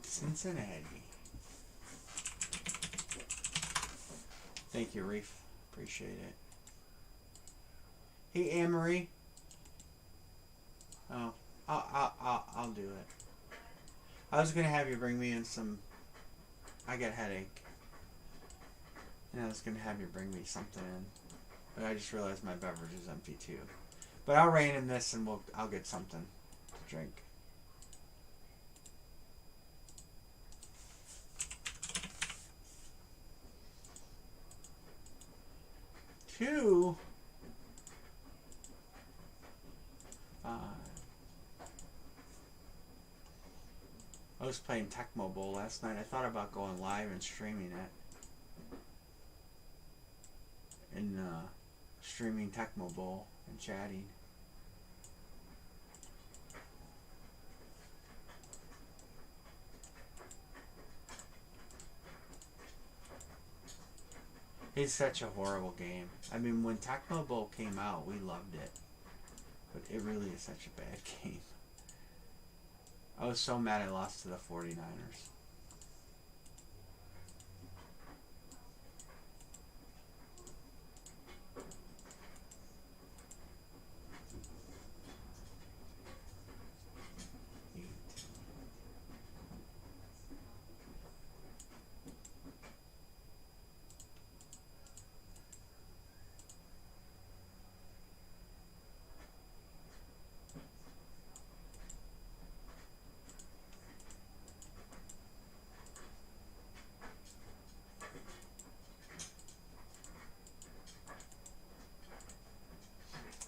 Cincinnati. Thank you, Reef. Appreciate it. Hey, Anne-Marie. Oh, I'll do it. I was gonna have you bring me in some. I got a headache. And I was gonna have you bring me something in, but I just realized my beverage is empty too. But I'll rein in this, and I'll get something to drink. Two. I was playing Tecmo Bowl last night. I thought about going live and streaming it. And streaming Tecmo Bowl and chatting. It's such a horrible game. I mean, when Tecmo Bowl came out, we loved it. But it really is such a bad game. I was so mad I lost to the 49ers.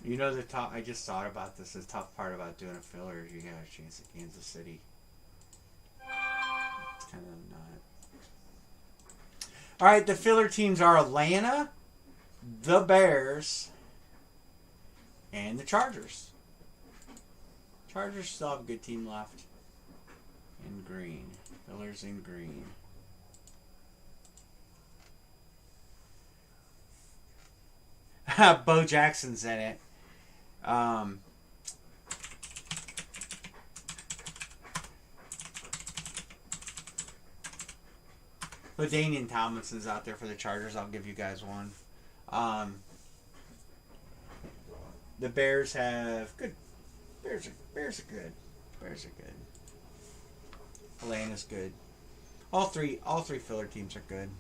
You know the top. I just thought about this. The tough part about doing a filler is you got a chance at Kansas City. It's kind of not. All right, the filler teams are Atlanta, the Bears, and the Chargers. Chargers still have a good team left. In green. Fillers in green. Bo Jackson's in it. LaDainian Tomlinson's out there for the Chargers. I'll give you guys one. The Bears have good. Bears are good. Bears are good. Atlanta's good. All three filler teams are good.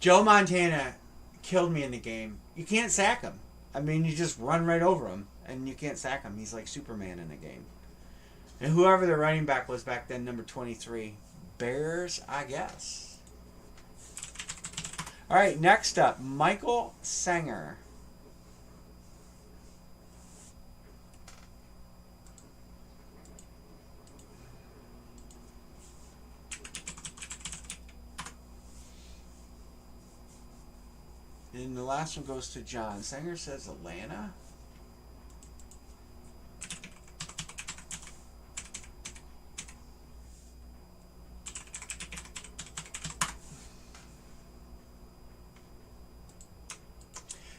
Joe Montana killed me in the game. You can't sack him. I mean, you just run right over him, and you can't sack him. He's like Superman in the game. And whoever the running back was back then, number 23. Bears, I guess. All right, next up, Michael Sanger. And the last one goes to John. Sanger says Atlanta.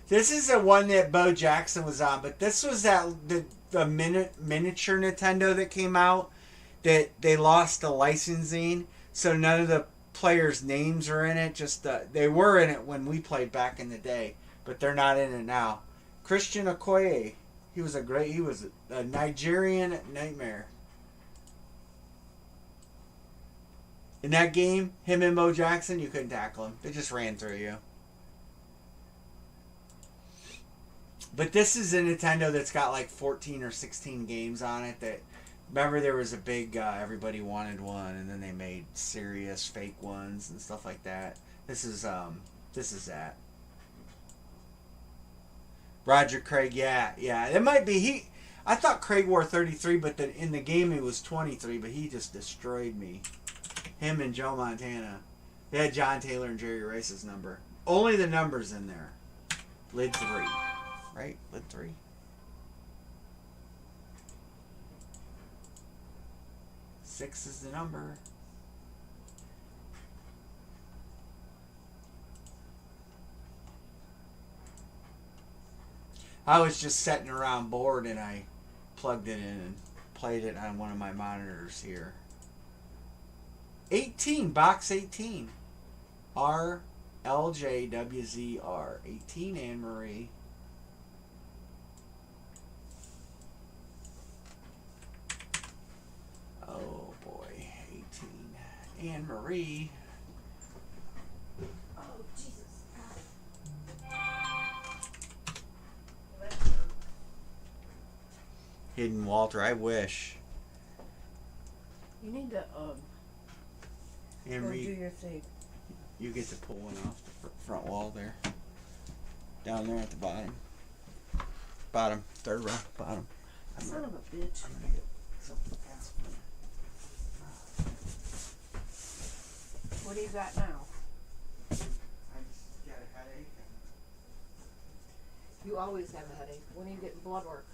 This is the one that Bo Jackson was on, but this was the miniature Nintendo that came out that they lost the licensing, so none of the players' names are in it. Just they were in it when we played back in the day, but they're not in it now. Christian Okoye, he was a Nigerian nightmare. In that game, him and Bo Jackson, you couldn't tackle him. They just ran through you. But this is a Nintendo that's got like 14 or 16 games on it. That remember there was a big everybody wanted one, and then they made serious fake ones and stuff like that. This is that. Roger Craig, yeah. It might be he. I thought Craig wore 33, but in the game he was 23. But he just destroyed me. Him and Joe Montana. They had John Taylor and Jerry Rice's number. Only the numbers in there. Lid 3. Right? Lid 3. Six is the number. I was just sitting around bored and I plugged it in and played it on one of my monitors here. 18, box 18. RLJWZR. 18, Anne Marie. Oh boy, 18. Anne Marie. Oh, Jesus. Hidden Walter, I wish. You need to Anne go Marie, do your thing. you get to pull one off the front wall there. Down there at the bottom. Bottom, third row, bottom. Son of a bitch. I'm gonna get something else. What do you got now? I just got a headache. You always have a headache. When are you getting blood work?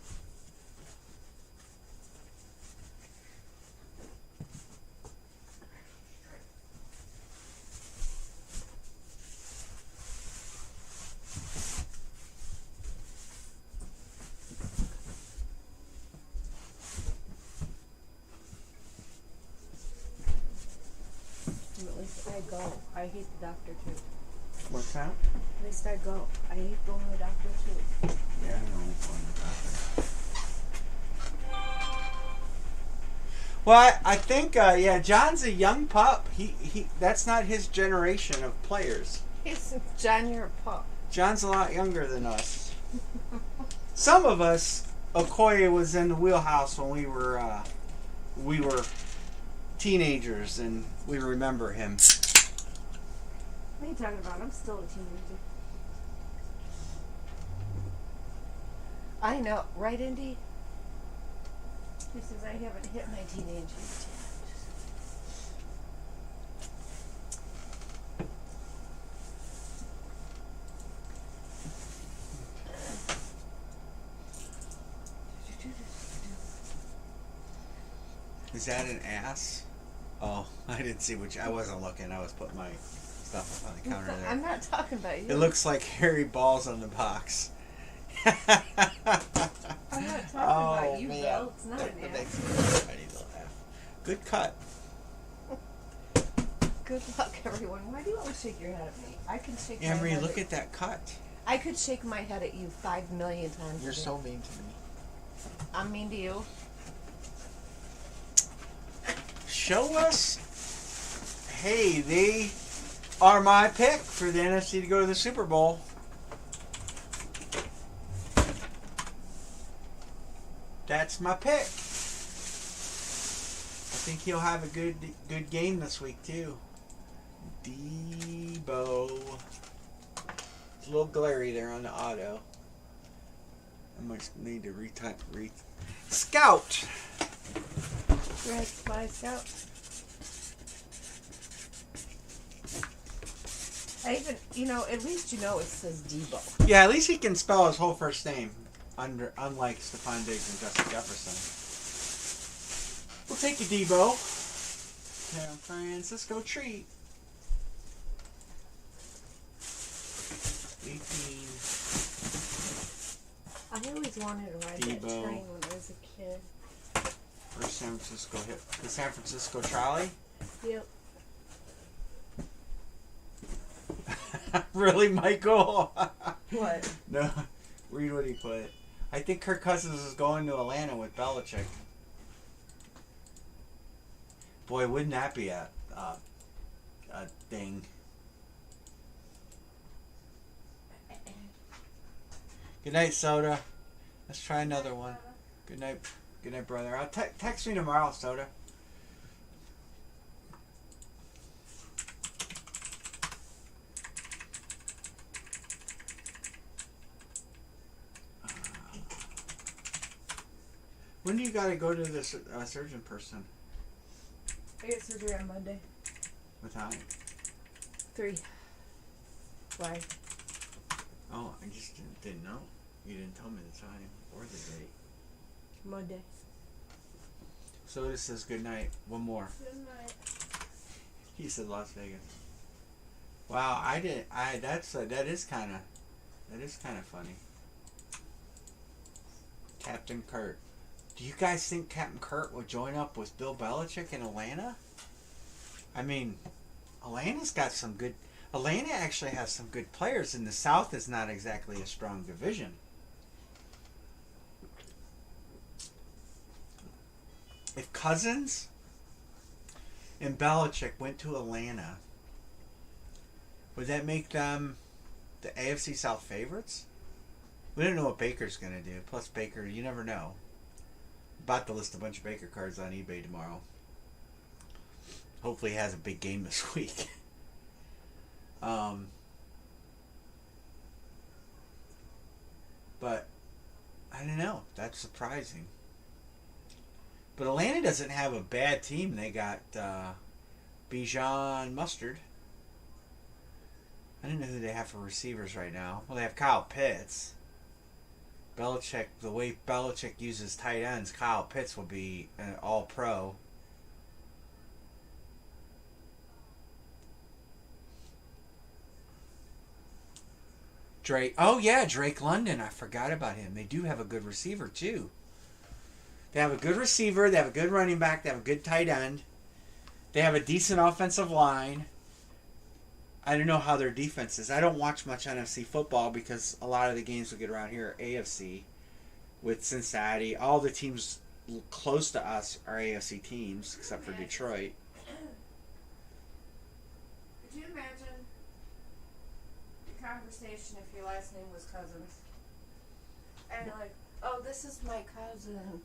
At least I go. I hate the doctor too. What's that? At least I go. I hate going to the doctor too. Yeah, I know it's on the doctor. Well, I think, yeah, John's a young pup. He that's not his generation of players. He's John, you're a pup. John's a lot younger than us. Some of us, Okoye was in the wheelhouse when we were teenagers, and we remember him. What are you talking about? I'm still a teenager. I know, right, Indy? He says I haven't hit my teenage years yet. Is that an ass? Oh, I didn't see which. I wasn't looking. I was putting my stuff up on the counter there. I'm not talking about you. It looks like hairy balls on the box. I'm not talking about you, man. Bill. It's not an That ass. makes me- I need to laugh. Good cut. Good luck, everyone. Why do you always shake your head at me? I can shake my Emery, head look at at that cut. I could shake my head at you 5 million times. You're a day. so mean to me. I'm mean to you. Show us. Hey, they are my pick for the NFC to go to the Super Bowl. That's my pick. I think he'll have a good game this week too. Debo. It's a little glary there on the auto. I might need to scout. Red Spy Scout. I even, at least it says Debo. Yeah, at least he can spell his whole first name, unlike Stephon Diggs and Justin Jefferson. We'll take you, Debo. San Francisco treat. 18. I always wanted to ride Debo. that train when I was a kid. First San Francisco hit. The San Francisco trolley? Yep. Really, Michael? What? No. Read what he put. I think Kirk Cousins is going to Atlanta with Belichick. Boy, wouldn't that be a thing? Good night, Soda. Let's try another one. Good night, brother. I'll text me tomorrow, Soda. When do you gotta go to the surgeon person? I get surgery on Monday. What time? 3. Why? Oh, I just didn't know. You didn't tell me the time or the date. Monday. Soda says good night. One more. Good night. He said Las Vegas. Wow, that is kind of funny. Captain Kurt. Do you guys think Captain Kurt will join up with Bill Belichick in Atlanta? I mean, Atlanta actually has some good players, and the South is not exactly a strong division. If Cousins and Belichick went to Atlanta, would that make them the AFC South favorites? We don't know what Baker's going to do. Plus Baker, you never know. About to list a bunch of Baker cards on eBay tomorrow. Hopefully he has a big game this week. But I don't know. That's surprising. But Atlanta doesn't have a bad team. They got Bijan Mustard. I don't know who they have for receivers right now. Well, they have Kyle Pitts. Belichick, the way Belichick uses tight ends, Kyle Pitts will be an all-pro. Drake. Oh, yeah, Drake London. I forgot about him. They do have a good receiver, too. They have a good receiver. They have a good running back. They have a good tight end. They have a decent offensive line. I don't know how their defense is. I don't watch much NFC football because a lot of the games we get around here are AFC with Cincinnati. All the teams close to us are AFC teams except for Detroit. Could you imagine the conversation if your last name was Cousins? And you're like, oh, this is my cousin,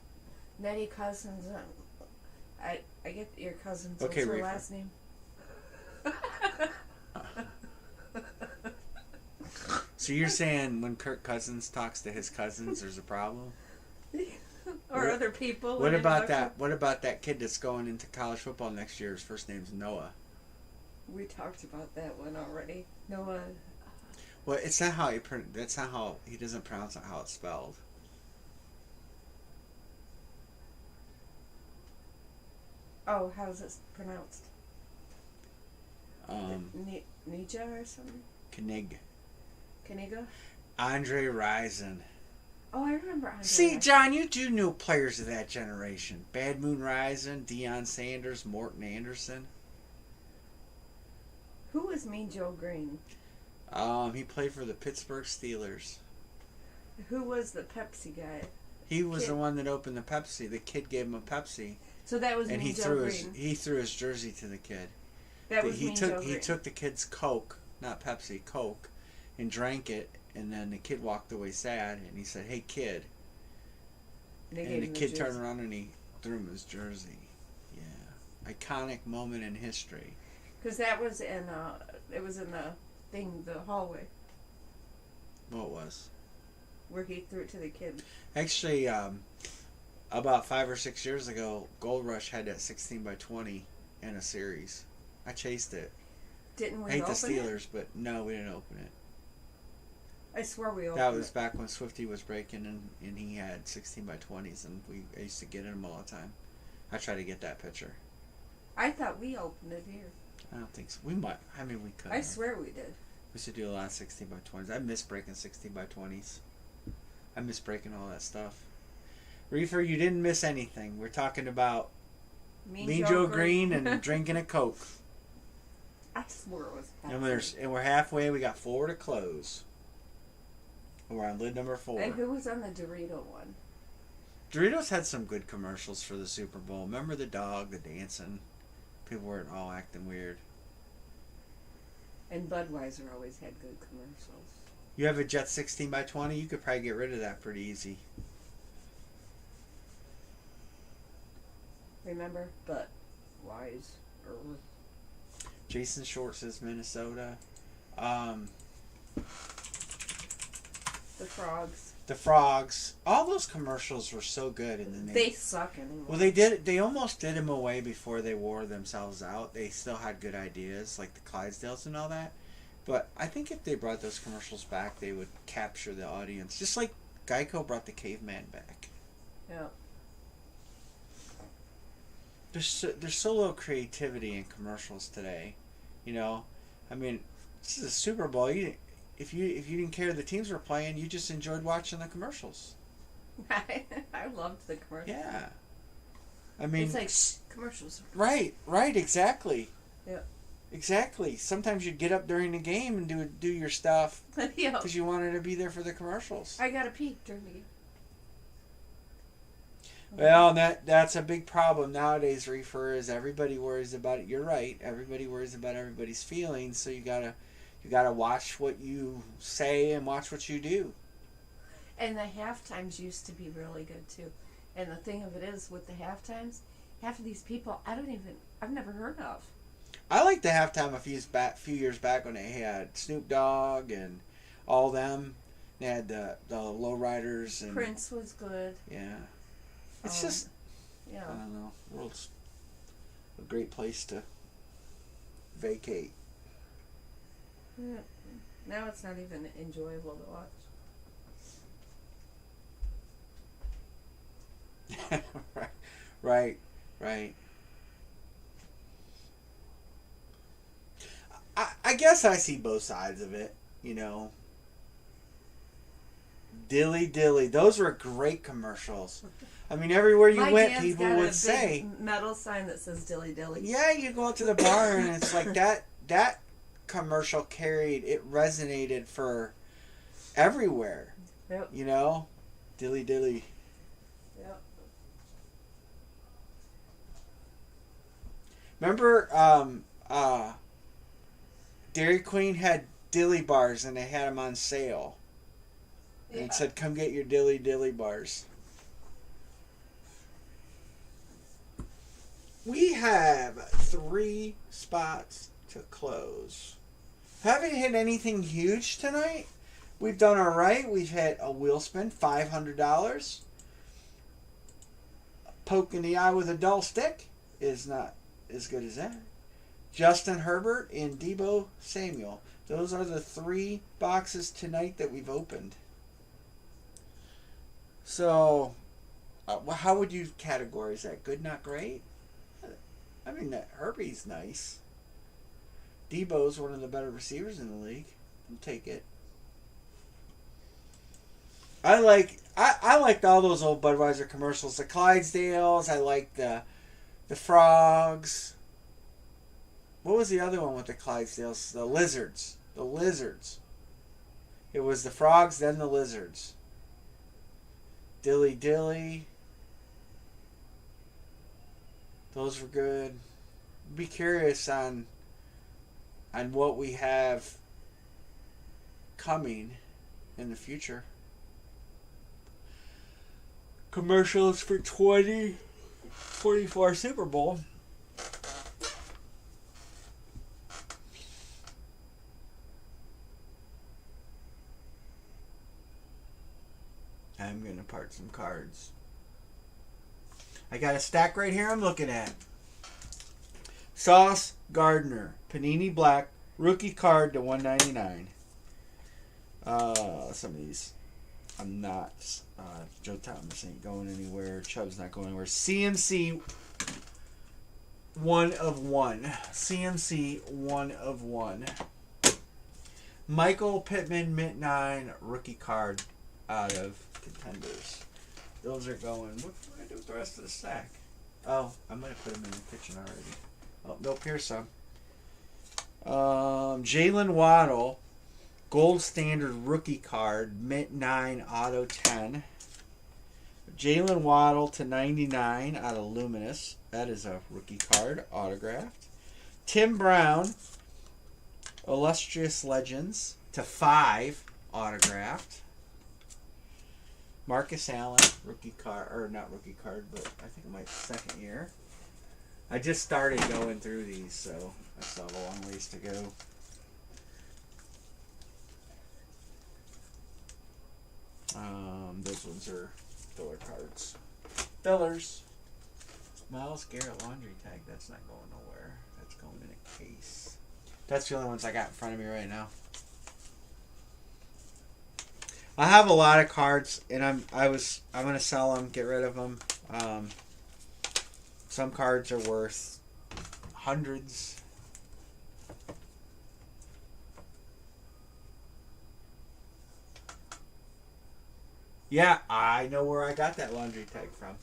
Nettie Cousins. I get your cousins. Okay, What's her Reefer. last name? So you're saying when Kirk Cousins talks to his cousins, there's a problem? Or other people. What about that? What about that kid that's going into college football next year? His first name's Noah. We talked about that one already. Noah. Well, it's not how that's not how he doesn't pronounce it how it's spelled. Oh, how's it pronounced? Nija or something? Knig. Kaniga? Andre Rison. Oh, I remember Andre. See, John, you do know players of that generation. Bad Moon Rison, Deion Sanders, Morton Anderson. Who was Mean Joe Green? He played for the Pittsburgh Steelers. Who was the Pepsi guy? He was the one that opened the Pepsi. The kid gave him a Pepsi. So that was and Mean he Joe threw Green. he threw his jersey to the kid. That was Mean Joe Green. He took the kid's Coke, not Pepsi, Coke, and drank it, and then the kid walked away sad, and he said, "Hey kid," and the kid turned around and he threw him his jersey. Yeah, iconic moment in history. Because that was in it was in the hallway. What was? Where he threw it to the kid. Actually, about 5 or 6 years ago, Gold Rush had that 16 by 20 in a series. I chased it. Didn't we I hate open the Steelers, but no, we didn't open it. I swear we opened it. That was back when Swifty was breaking and he had 16 by 20s, and I used to get in them all the time. I tried to get that picture. I thought we opened it here. I don't think so. We might. I mean, we could. I swear we did. We used to do a lot of 16 by 20s. I miss breaking 16 by 20s. I miss breaking all that stuff. Reefer, you didn't miss anything. We're talking about Mean Joe Green and drinking a Coke. I swear it was Pepsi. And we're halfway. We got 4 to close. We're on lid number 4. And who was on the Dorito one? Doritos had some good commercials for the Super Bowl. Remember the dog, the dancing? People weren't all acting weird. And Budweiser always had good commercials. You have a Jet 16 by 20? You could probably get rid of that pretty easy. Remember? Budweiser. Jason Short says Minnesota. The Frogs. The Frogs. All those commercials were so good, and then they suck anymore. Well, they almost did them away before they wore themselves out. They still had good ideas, like the Clydesdales and all that. But I think if they brought those commercials back, they would capture the audience, just like Geico brought the caveman back. Yeah. There's so little creativity in commercials today, you know. I mean, this is a Super Bowl. If you didn't care the teams were playing, you just enjoyed watching the commercials. I loved the commercials. Yeah. I mean, it's like commercials. Right, exactly. Yeah. Exactly. Sometimes you'd get up during the game and do your stuff Yeah. because you wanted to be there for the commercials. I got a peek during the game. Well, that's a big problem nowadays, Reefer, is everybody worries about it. You're right. Everybody worries about everybody's feelings, so you gotta watch what you say and watch what you do. And the halftimes used to be really good too. And the thing of it is, with the halftimes, half of these people I've never heard of. I like the halftime a few years back when they had Snoop Dogg and all them. They had the Lowriders and Prince was good. Yeah. It's just, yeah. I don't know. The world's a great place to vacate. Yeah. Now it's not even enjoyable to watch. Right. I guess I see both sides of it, you know. Dilly Dilly. Those were great commercials. I mean, everywhere you went, people would say metal sign that says Dilly Dilly. Yeah, you go out to the bar and it's like that commercial it resonated for everywhere. Yep. You know? Dilly Dilly. Yep. Remember Dairy Queen had Dilly bars and they had them on sale. And it said, "Come get your Dilly Dilly bars." We have 3 spots to close. Haven't hit anything huge tonight, We've done all right. We've had a wheel spin, $500. Poke in the eye with a dull stick is not as good as that. Justin Herbert and Debo Samuel. Those are the 3 boxes tonight that we've opened. So, how would you categorize that? Good, not great? I mean, that Herbie's nice. Debo's one of the better receivers in the league. I'll take it. I liked all those old Budweiser commercials. The Clydesdales. I liked the frogs. What was the other one with the Clydesdales? The lizards. The lizards. It was the frogs, then the lizards. Dilly Dilly. Those were good. Be curious on what we have coming in the future. Commercials for 2024 Super Bowl. I'm going to part some cards. I got a stack right here I'm looking at. Sauce Gardner, Panini Black, rookie card to $199. Some of these, I'm not. Joe Thomas ain't going anywhere. Chubb's not going anywhere. CMC 1 of 1. CMC 1 of 1. Michael Pittman, Mint 9, rookie card out of Contenders. Those are going. What do I do with the rest of the stack? Oh, I might have put them in the kitchen already. Oh, nope, here's some. Jalen Waddle, gold standard rookie card, Mint 9, auto 10. Jalen Waddle to 99 out of Luminous. That is a rookie card, autographed. Tim Brown, Illustrious Legends to 5, autographed. Marcus Allen, rookie card, or not rookie card, but I think it might be second year. I just started going through these, so I still have a long ways to go. Those ones are filler cards. Fillers. Miles Garrett laundry tag. That's not going nowhere. That's going in a case. That's the only ones I got in front of me right now. I have a lot of cards, and I'm gonna sell them, get rid of them. Some cards are worth hundreds. Yeah, I know where I got that laundry tag from.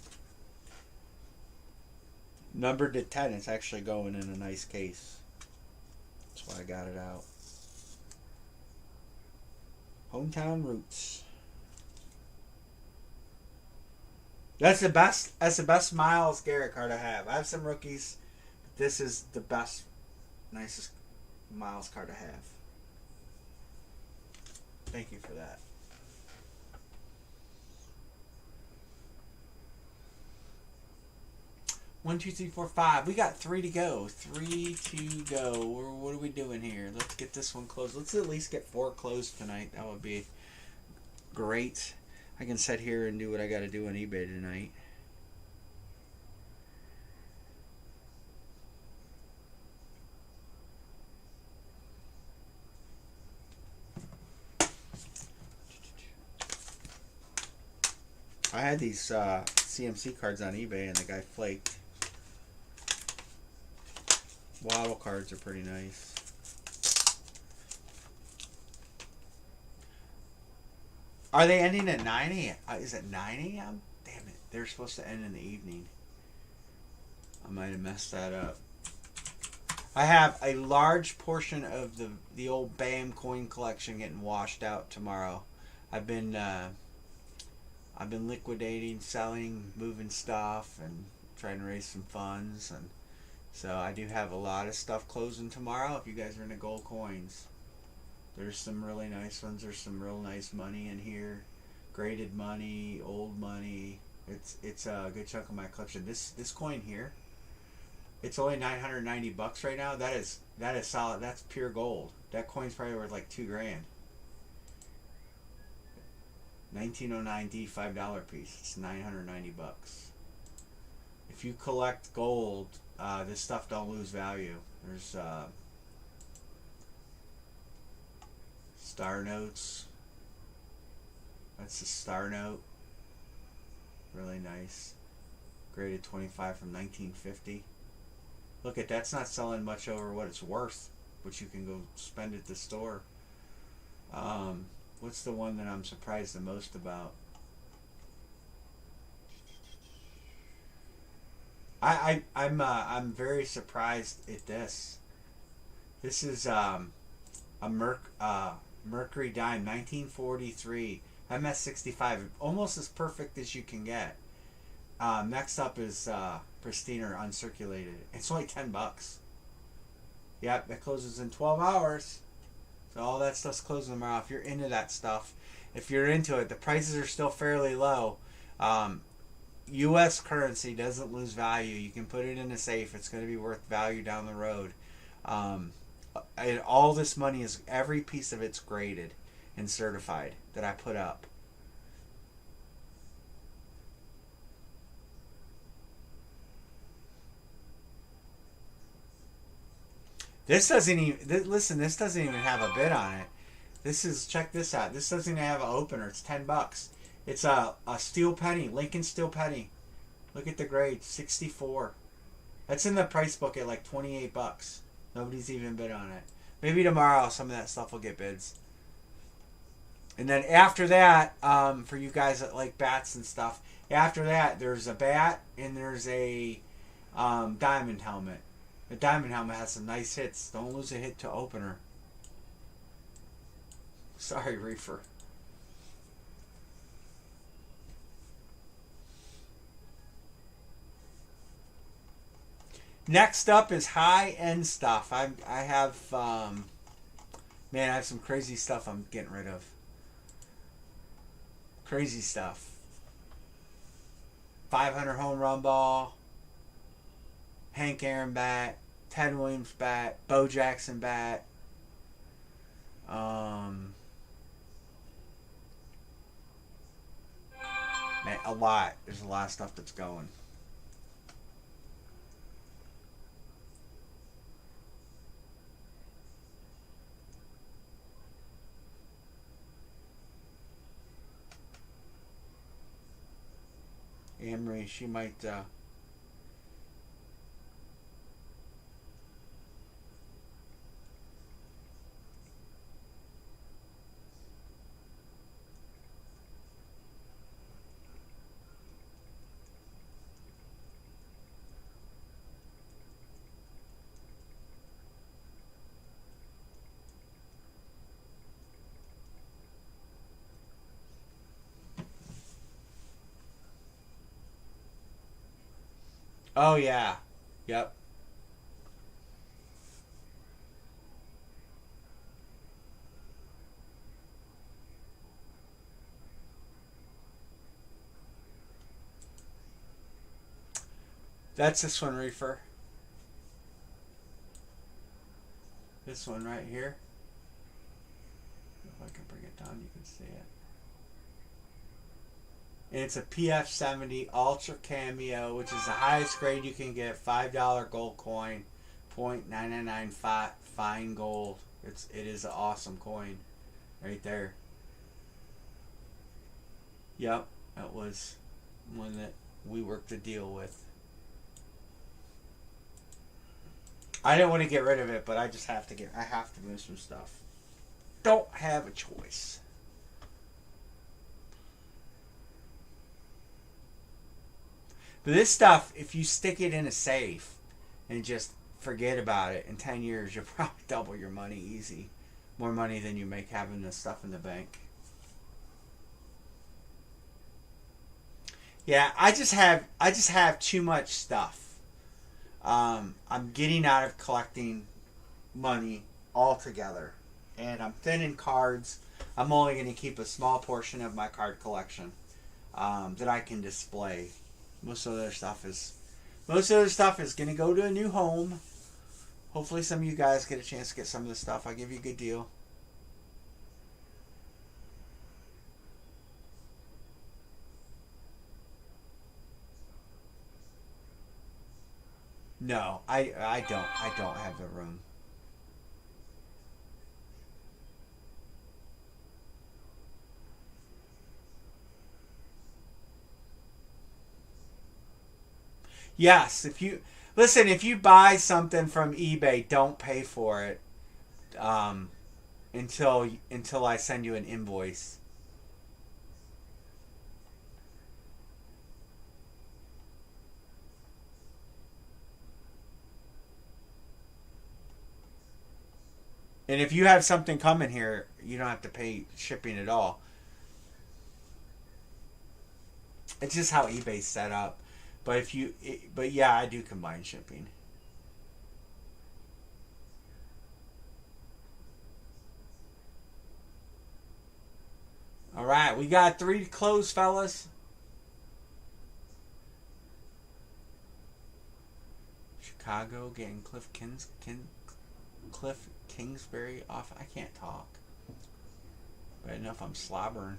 Numbered to 10. It's actually going in a nice case. That's why I got it out. Hometown Roots. That's the best. That's the best Miles Garrett card I have. I have some rookies, but this is the best, nicest Miles card I have. Thank you for that. One, two, three, four, five. We got 3 to go. 3 to go. What are we doing here? Let's get this one closed. Let's at least get 4 closed tonight. That would be great. I can sit here and do what I got to do on eBay tonight. I had these CMC cards on eBay and the guy flaked. Waddle cards are pretty nice. Are they ending at 9 a.m.? Is it 9 a.m.? Damn it. They're supposed to end in the evening. I might have messed that up. I have a large portion of the old BAM coin collection getting washed out tomorrow. I've been liquidating, selling, moving stuff, and trying to raise some funds, and so I do have a lot of stuff closing tomorrow. If you guys are into gold coins, there's some really nice ones. There's some real nice money in here, graded money, old money. It's a good chunk of my collection. This coin here, it's only $990 right now. That is solid. That's pure gold. That coin's probably worth like $2,000. 1909D $5 piece. It's 990 bucks. If you collect gold, this stuff don't lose value. There's star notes. That's a star note. Really nice. Graded 25 from 1950. Look at that's not selling much over what it's worth, but you can go spend at the store. What's the one that I'm surprised the most about? I'm very surprised at this. This is a Mercury dime, 1943, MS65, almost as perfect as you can get. Next up is pristine or uncirculated. It's only $10. Yep, it closes in 12 hours. So all that stuff's closing tomorrow. If you're into that stuff, if you're into it, the prices are still fairly low. U.S. currency doesn't lose value. You can put it in a safe. It's going to be worth value down the road. And all this money is, every piece of it's graded and certified that I put up. This doesn't even, listen, this doesn't even have a bid on it. This is, check this out. This doesn't even have an opener. It's $10. It's a steel penny, Lincoln steel penny. Look at the grade, 64. That's in the price book at like $28. Nobody's even bid on it. Maybe tomorrow some of that stuff will get bids. And then after that, for you guys that like bats and stuff, after that there's a bat and there's a diamond helmet. The diamond helmet has some nice hits. Don't lose a hit to opener. Sorry, Reefer. Next up is high-end stuff. I have, man, I have some crazy stuff I'm getting rid of. Crazy stuff. 500 home run ball. Hank Aaron bat, Ted Williams bat, Bo Jackson bat. Man, a lot. There's a lot of stuff that's going. Anne-Marie, she might oh yeah. Yep. That's this one, Reefer. This one right here. If I can bring it down, you can see it. And it's a PF70 Ultra Cameo, which is the highest grade you can get. $5 gold coin, .999 fine gold. It is an awesome coin, right there. Yep, that was one that we worked a deal with. I didn't want to get rid of it, but I just have to I have to move some stuff. Don't have a choice. But this stuff, if you stick it in a safe and just forget about it, in 10 years you'll probably double your money easy. More money than you make having this stuff in the bank. Yeah, I just have too much stuff. I'm getting out of collecting money altogether, and I'm thin in cards. I'm only going to keep a small portion of my card collection that I can display. Most of the other stuff is going to go to a new home. Hopefully, some of you guys get a chance to get some of this stuff. I'll give you a good deal. No, I don't have the room. Yes, if you listen, if you buy something from eBay, don't pay for it um, until I send you an invoice. And if you have something coming here, you don't have to pay shipping at all. It's just how eBay's set up. But yeah, I do combine shipping. All right, we got three closed, fellas. Chicago getting Cliff Kingsbury off. I can't talk, but enough. I'm slobbering.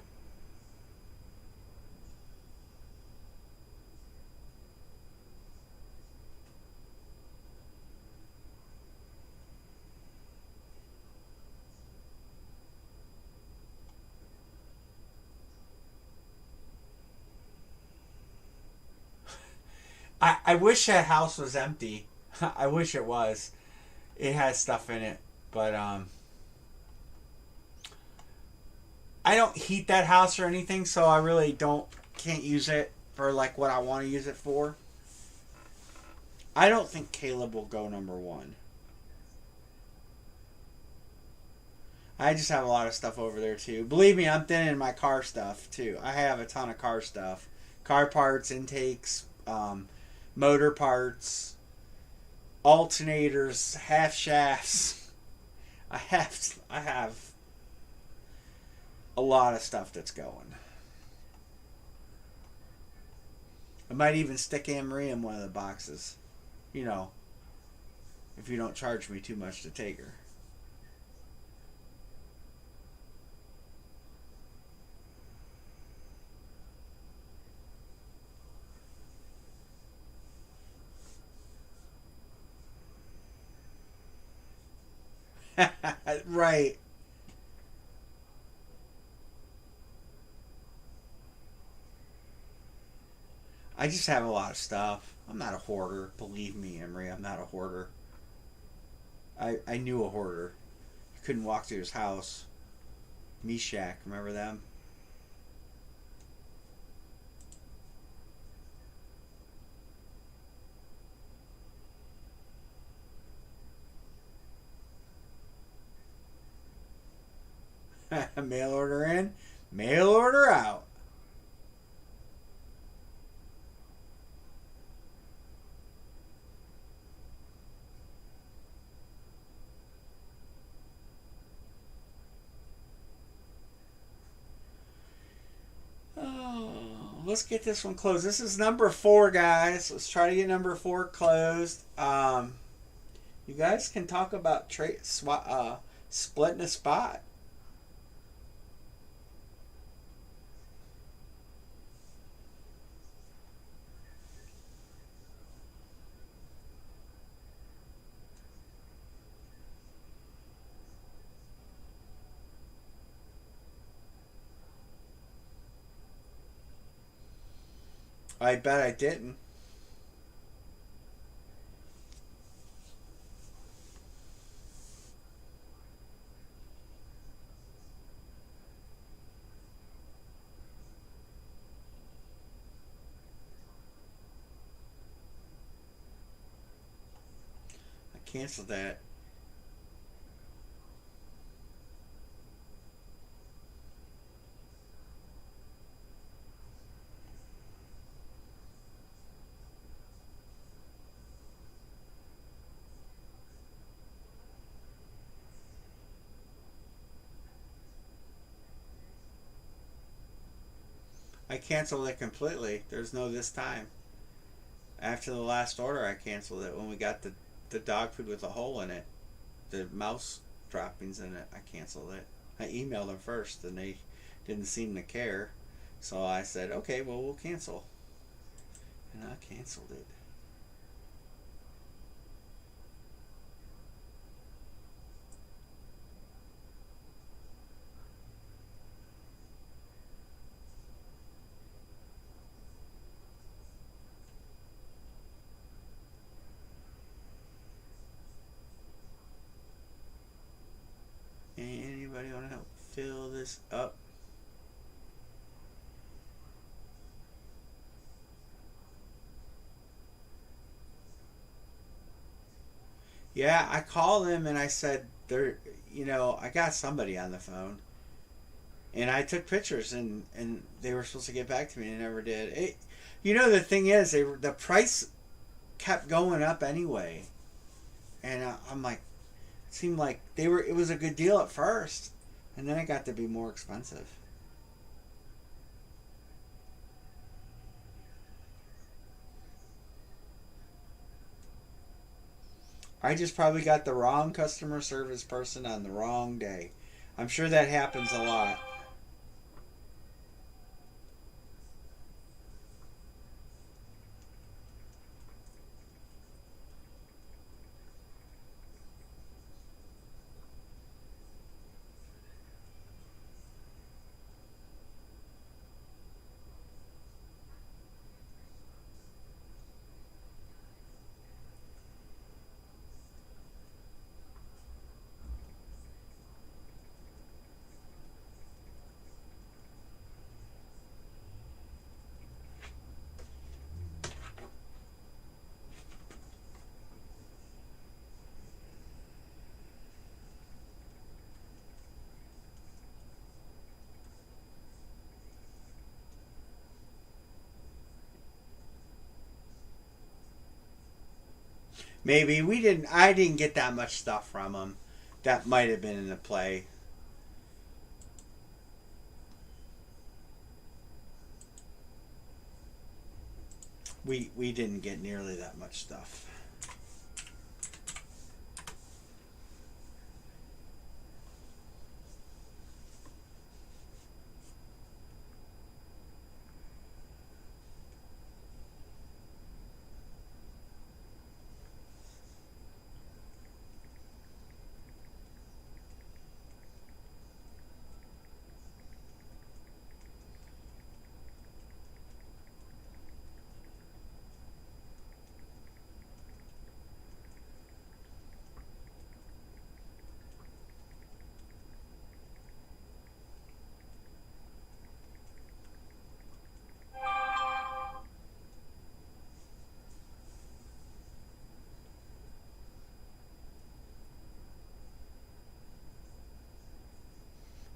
I wish that house was empty. I wish it was. It has stuff in it, but I don't heat that house or anything, so I really don't can't use it for like what I want to use it for. I don't think Caleb will go number one. I just have a lot of stuff over there too. Believe me, I'm thinning my car stuff too. I have a ton of car stuff, car parts, intakes, motor parts, alternators, half shafts. I have a lot of stuff that's going. I might even stick Anne Marie in one of the boxes. You know, if you don't charge me too much to take her. Right. I just have a lot of stuff. I'm not a hoarder. Believe me, Emery, I'm not a hoarder. I knew a hoarder. You couldn't walk through his house. Meshach, remember them? Mail order in, mail order out. Oh, let's get this one closed. This is number four, guys. Let's try to get number four closed. You guys can talk about splitting a spot. I bet I didn't. I canceled that. I canceled it completely. There's no this time. After the last order, I canceled it when we got the dog food with a hole in it, the mouse droppings in it. I canceled it. I emailed them first, and they didn't seem to care. So I said, okay, well, we'll cancel. And I canceled it. this up. Yeah, I called him and I said, there, I got somebody on the phone. And I took pictures and they were supposed to get back to me and they never did. The thing is, the price kept going up anyway. And I'm like, it seemed like it was a good deal at first. And then it got to be more expensive. I just probably got the wrong customer service person on the wrong day. I'm sure that happens a lot. Maybe we didn't. I didn't get that much stuff from them. That might have been in the play. We didn't get nearly that much stuff.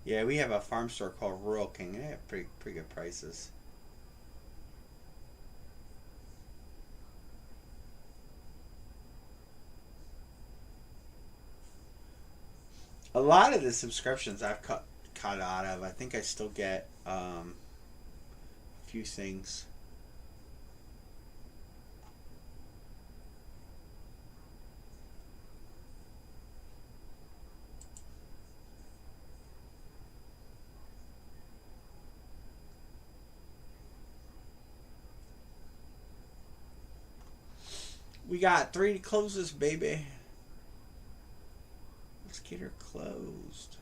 Yeah, we have a farm store called Rural King. They have pretty good prices. A lot of the subscriptions I've cut out of. I think I still get a few things. We got 3 closes, baby. Let's get her closed.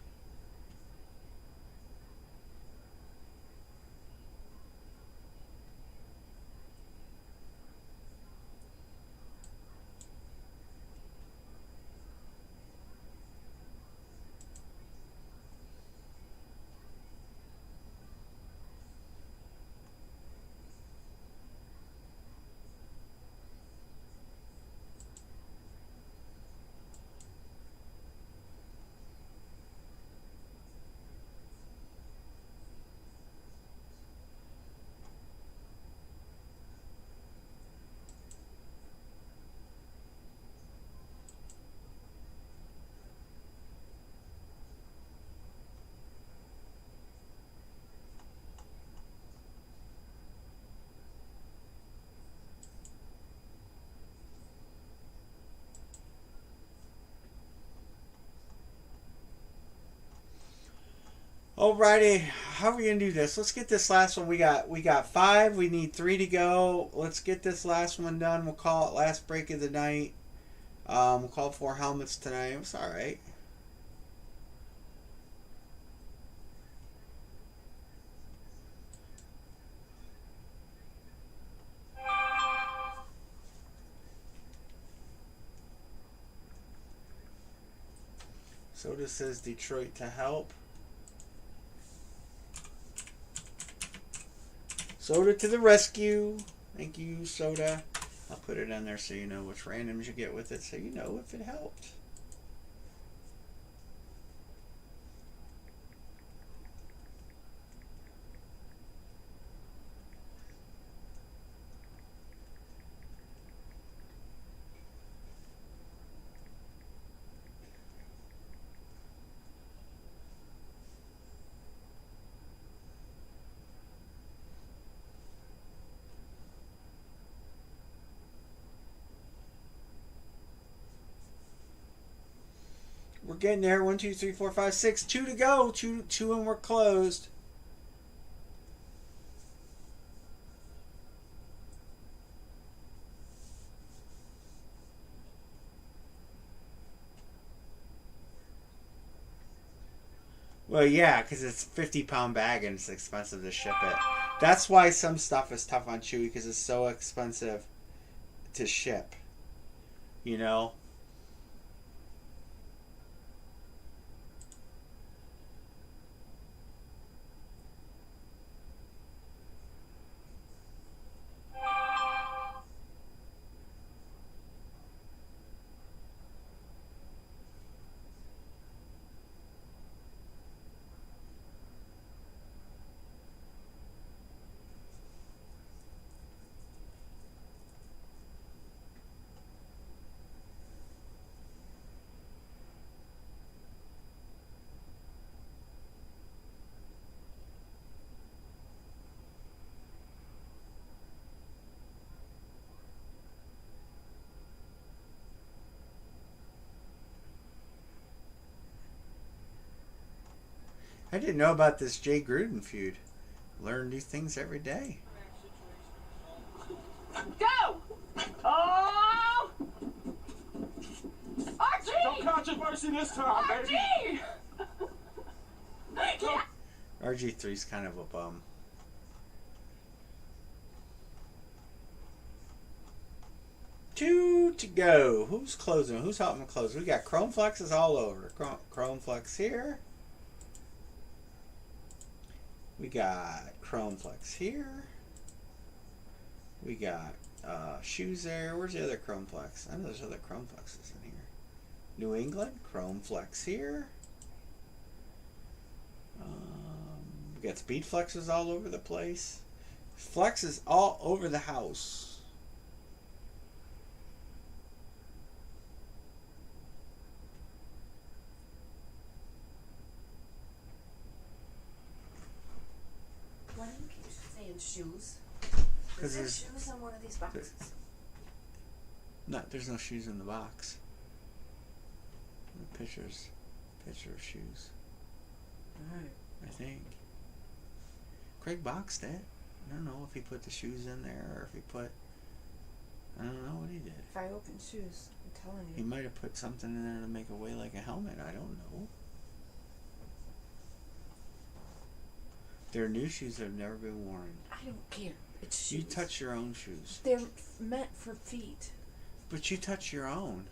Alrighty, how are we gonna do this? Let's get this last one. We got 5. We need 3 to go. Let's get this last one done. We'll call it last break of the night. We'll call 4 helmets tonight. It's all right. Soda says Detroit to help. Soda to the rescue. Thank you, Soda. I'll put it on there so you know which randoms you get with it, so you know if it helped. We're getting there. 1, 2, 3, 4, 5, 6. 2 to go. Two and we're closed. Well, yeah, because it's a 50-pound bag and it's expensive to ship it. That's why some stuff is tough on Chewy, because it's so expensive to ship. You know? I didn't know about this Jay Gruden feud. Learn new things every day. Go! Oh! Archie! No controversy this time, baby. Archie! RG3's kind of a bum. Two to go. Who's closing? Who's helping close? We got Chrome Flexes all over. Chrome Flex here. We got Chrome Flex here. We got shoes there. Where's the other Chrome Flex? I know there's other Chrome Flexes in here. New England, Chrome Flex here. We got Speed Flexes all over the place. Flexes all over the house. Why do you keep saying shoes? Because Is there there's shoes on one of these boxes? there's no shoes in the box. The picture of shoes. Alright. I think. Craig boxed it. I don't know if he put the shoes in there or if he put. I don't know what he did. If I open shoes, I'm telling He you. might have put something in there to make it weigh like a helmet. I don't know. They're new shoes that have never been worn. I don't care. It's shoes. You touch your own shoes. They're meant for feet. But you touch your own.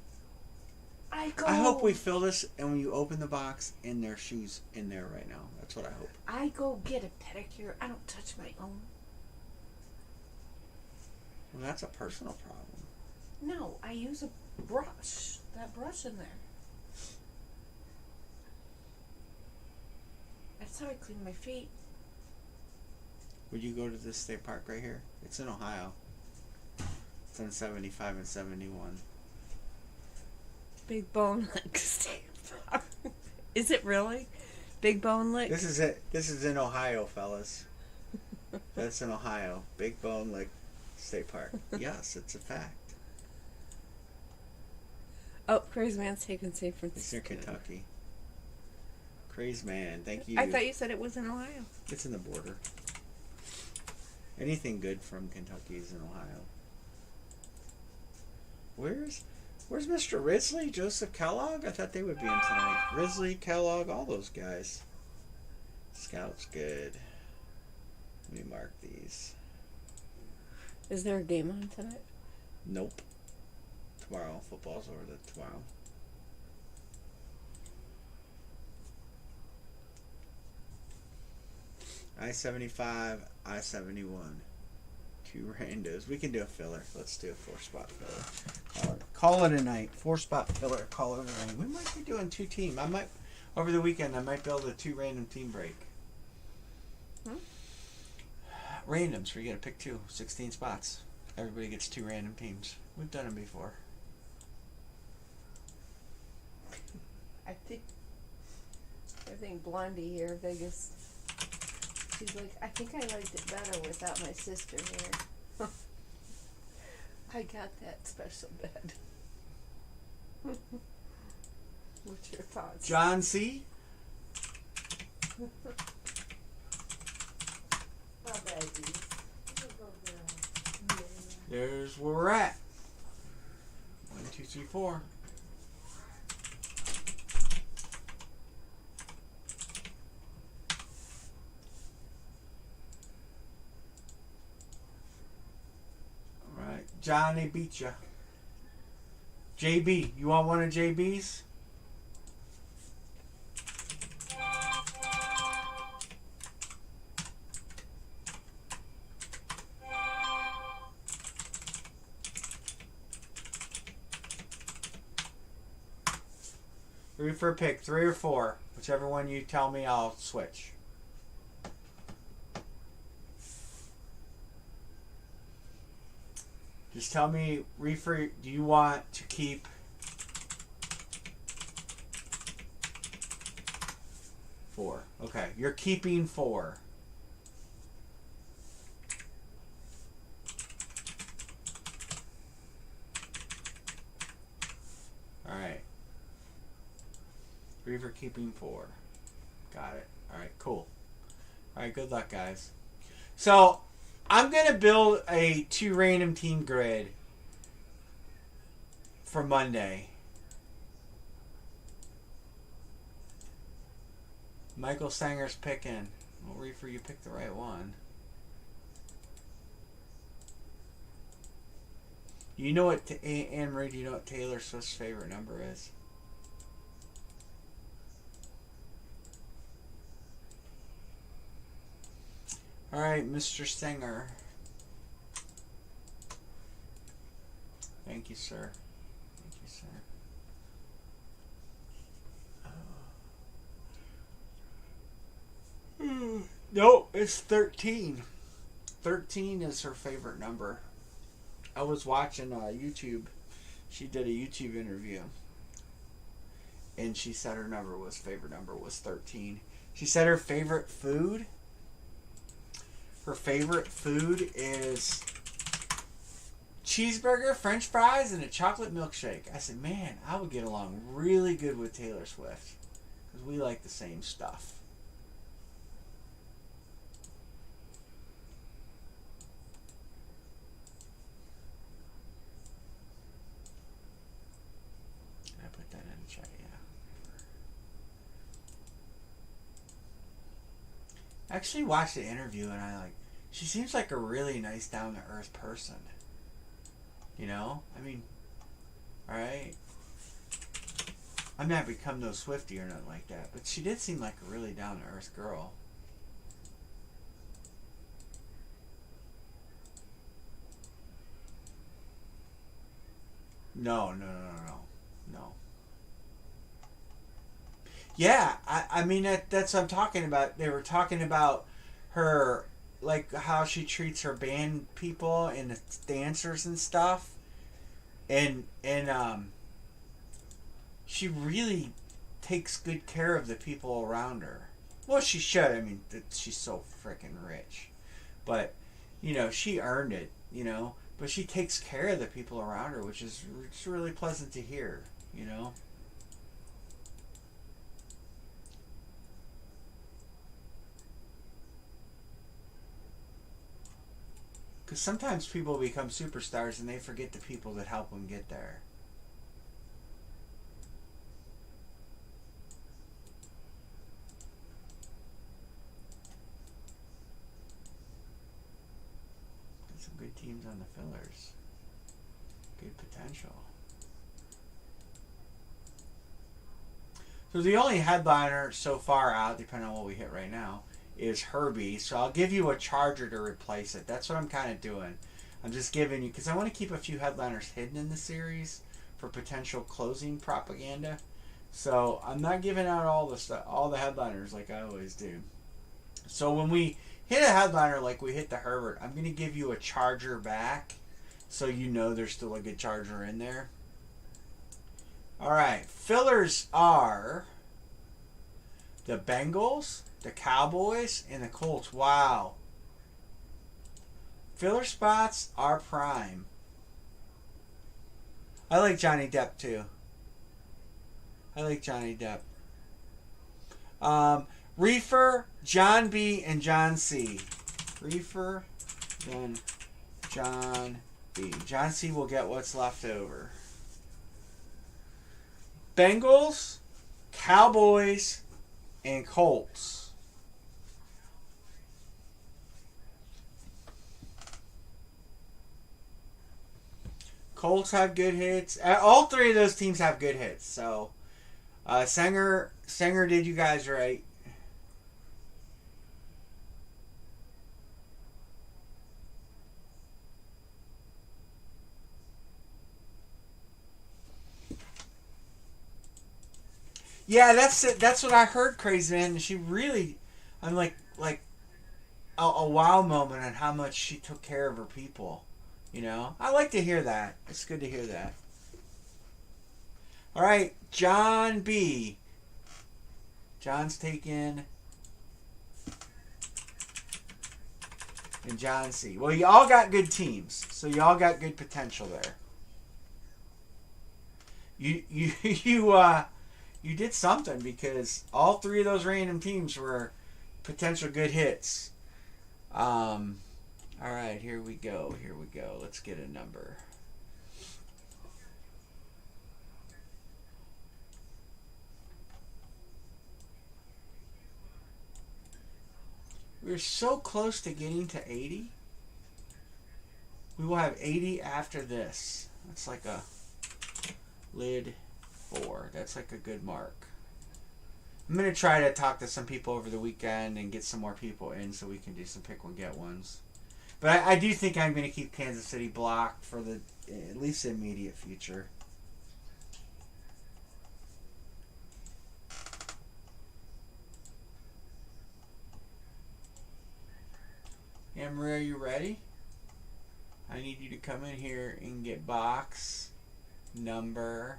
I go. I hope we fill this and when you open the box and there's shoes in there right now. That's what I hope. I go get a pedicure. I don't touch my own. Well, that's a personal problem. No, I use a brush. That brush in there. That's how I clean my feet. Would you go to this state park right here? It's in Ohio. It's on 75 and 71. Big Bone Lick State Farm. Is it really? Big Bone Lick? This is it. This is in Ohio, fellas. That's in Ohio. Big Bone Lick State Park. Yes, it's a fact. Oh, Crazy Man's taking San It's near Francisco. Kentucky. Crazy man, thank you. I thought you said it was in Ohio. It's in the border. Anything good from Kentucky is in Ohio. Where's Mr. Risley? Joseph Kellogg? I thought they would be in tonight. Risley, Kellogg, all those guys. Scout's good. Let me mark these. Is there a game on tonight? Nope. Tomorrow. Football's over tomorrow. I-75, I-71. 2 randos. We can do a filler. Let's do a 4-spot filler. Call it a night. 4-spot filler. Call it a night. We might be doing 2 team. I might, over the weekend, I might build a 2 random team break. Randoms, where you gotta pick 2. 16 spots. Everybody gets 2 random teams. We've done them before. I think Blondie here, Vegas. She's like, I think I liked it better without my sister here. I got that special bed. What's your thoughts? John C. There's where we're at. 1, 2, 3, 4. Alright, Johnny beat ya. JB, you want one of JB's? For a pick, 3 or 4. Whichever one you tell me, I'll switch. Just tell me, Reefer, do you want to keep four? Okay, you're keeping 4. Alright. Reaver keeping 4. Got it. Alright, cool. Alright, good luck, guys. So, I'm going to build a 2 random team grid for Monday. Michael Sanger's picking. Well, Reefer, you picked the right one. You know what, Anne Marie, do you know what Taylor Swift's favorite number is? Alright, Mr. Singer. Thank you, sir. Thank you, sir. No, it's 13. 13 is her favorite number. I was watching YouTube. She did a YouTube interview. And she said her favorite number was 13. She said her favorite food is cheeseburger, french fries, and a chocolate milkshake. I said, man, I would get along really good with Taylor Swift. Because we like the same stuff. Can I put that in the chat? Yeah. I actually watched the interview and she seems like a really nice, down-to-earth person. You know? I mean, alright. I'm not become no Swiftie or nothing like that, but she did seem like a really down-to-earth girl. No. Yeah, I mean, that's what I'm talking about. They were talking about her, like, how she treats her band people and the dancers and stuff. And she really takes good care of the people around her. Well, she should. I mean, she's so freaking rich. But, you know, she earned it, you know. But she takes care of the people around her, which is really pleasant to hear, you know. Because sometimes people become superstars and they forget the people that help them get there. Got some good teams on the fillers. Good potential. So the only headliner so far out, depending on what we hit right now, is Herbie. So I'll give you a Charger to replace it. That's what I'm kind of doing. I'm just giving you, because I want to keep a few headliners hidden in the series for potential closing propaganda. So I'm not giving out all the stuff, all the headliners like I always do. So when we hit a headliner like we hit the Herbert, I'm going to give you a Charger back, so you know there's still a good Charger in there. All right, fillers are the Bengals, the Cowboys, and the Colts. Wow. Filler spots are prime. I like Johnny Depp too. I like Johnny Depp. Reefer, John B, and John C. Reefer, then John B. John C will get what's left over. Bengals, Cowboys, and Colts. Colts have good hits. All three of those teams have good hits. So, Sanger did you guys right. Yeah, that's it. That's what I heard, Crazy Man. She really, I'm like a wow moment on how much she took care of her people. You know, I like to hear that. It's good to hear that. All right, John B. John's taken, and John C. Well, you all got good teams, so you all got good potential there. You did something, because all three of those random teams were potential good hits. All right, here we go. Let's get a number. We're so close to getting to 80. We will have 80 after this. That's like a lid 4. That's like a good mark. I'm going to try to talk to some people over the weekend and get some more people in so we can do some pick one, get ones. But I do think I'm going to keep Kansas City blocked for the at least immediate future. Maria, are you ready? I need you to come in here and get box number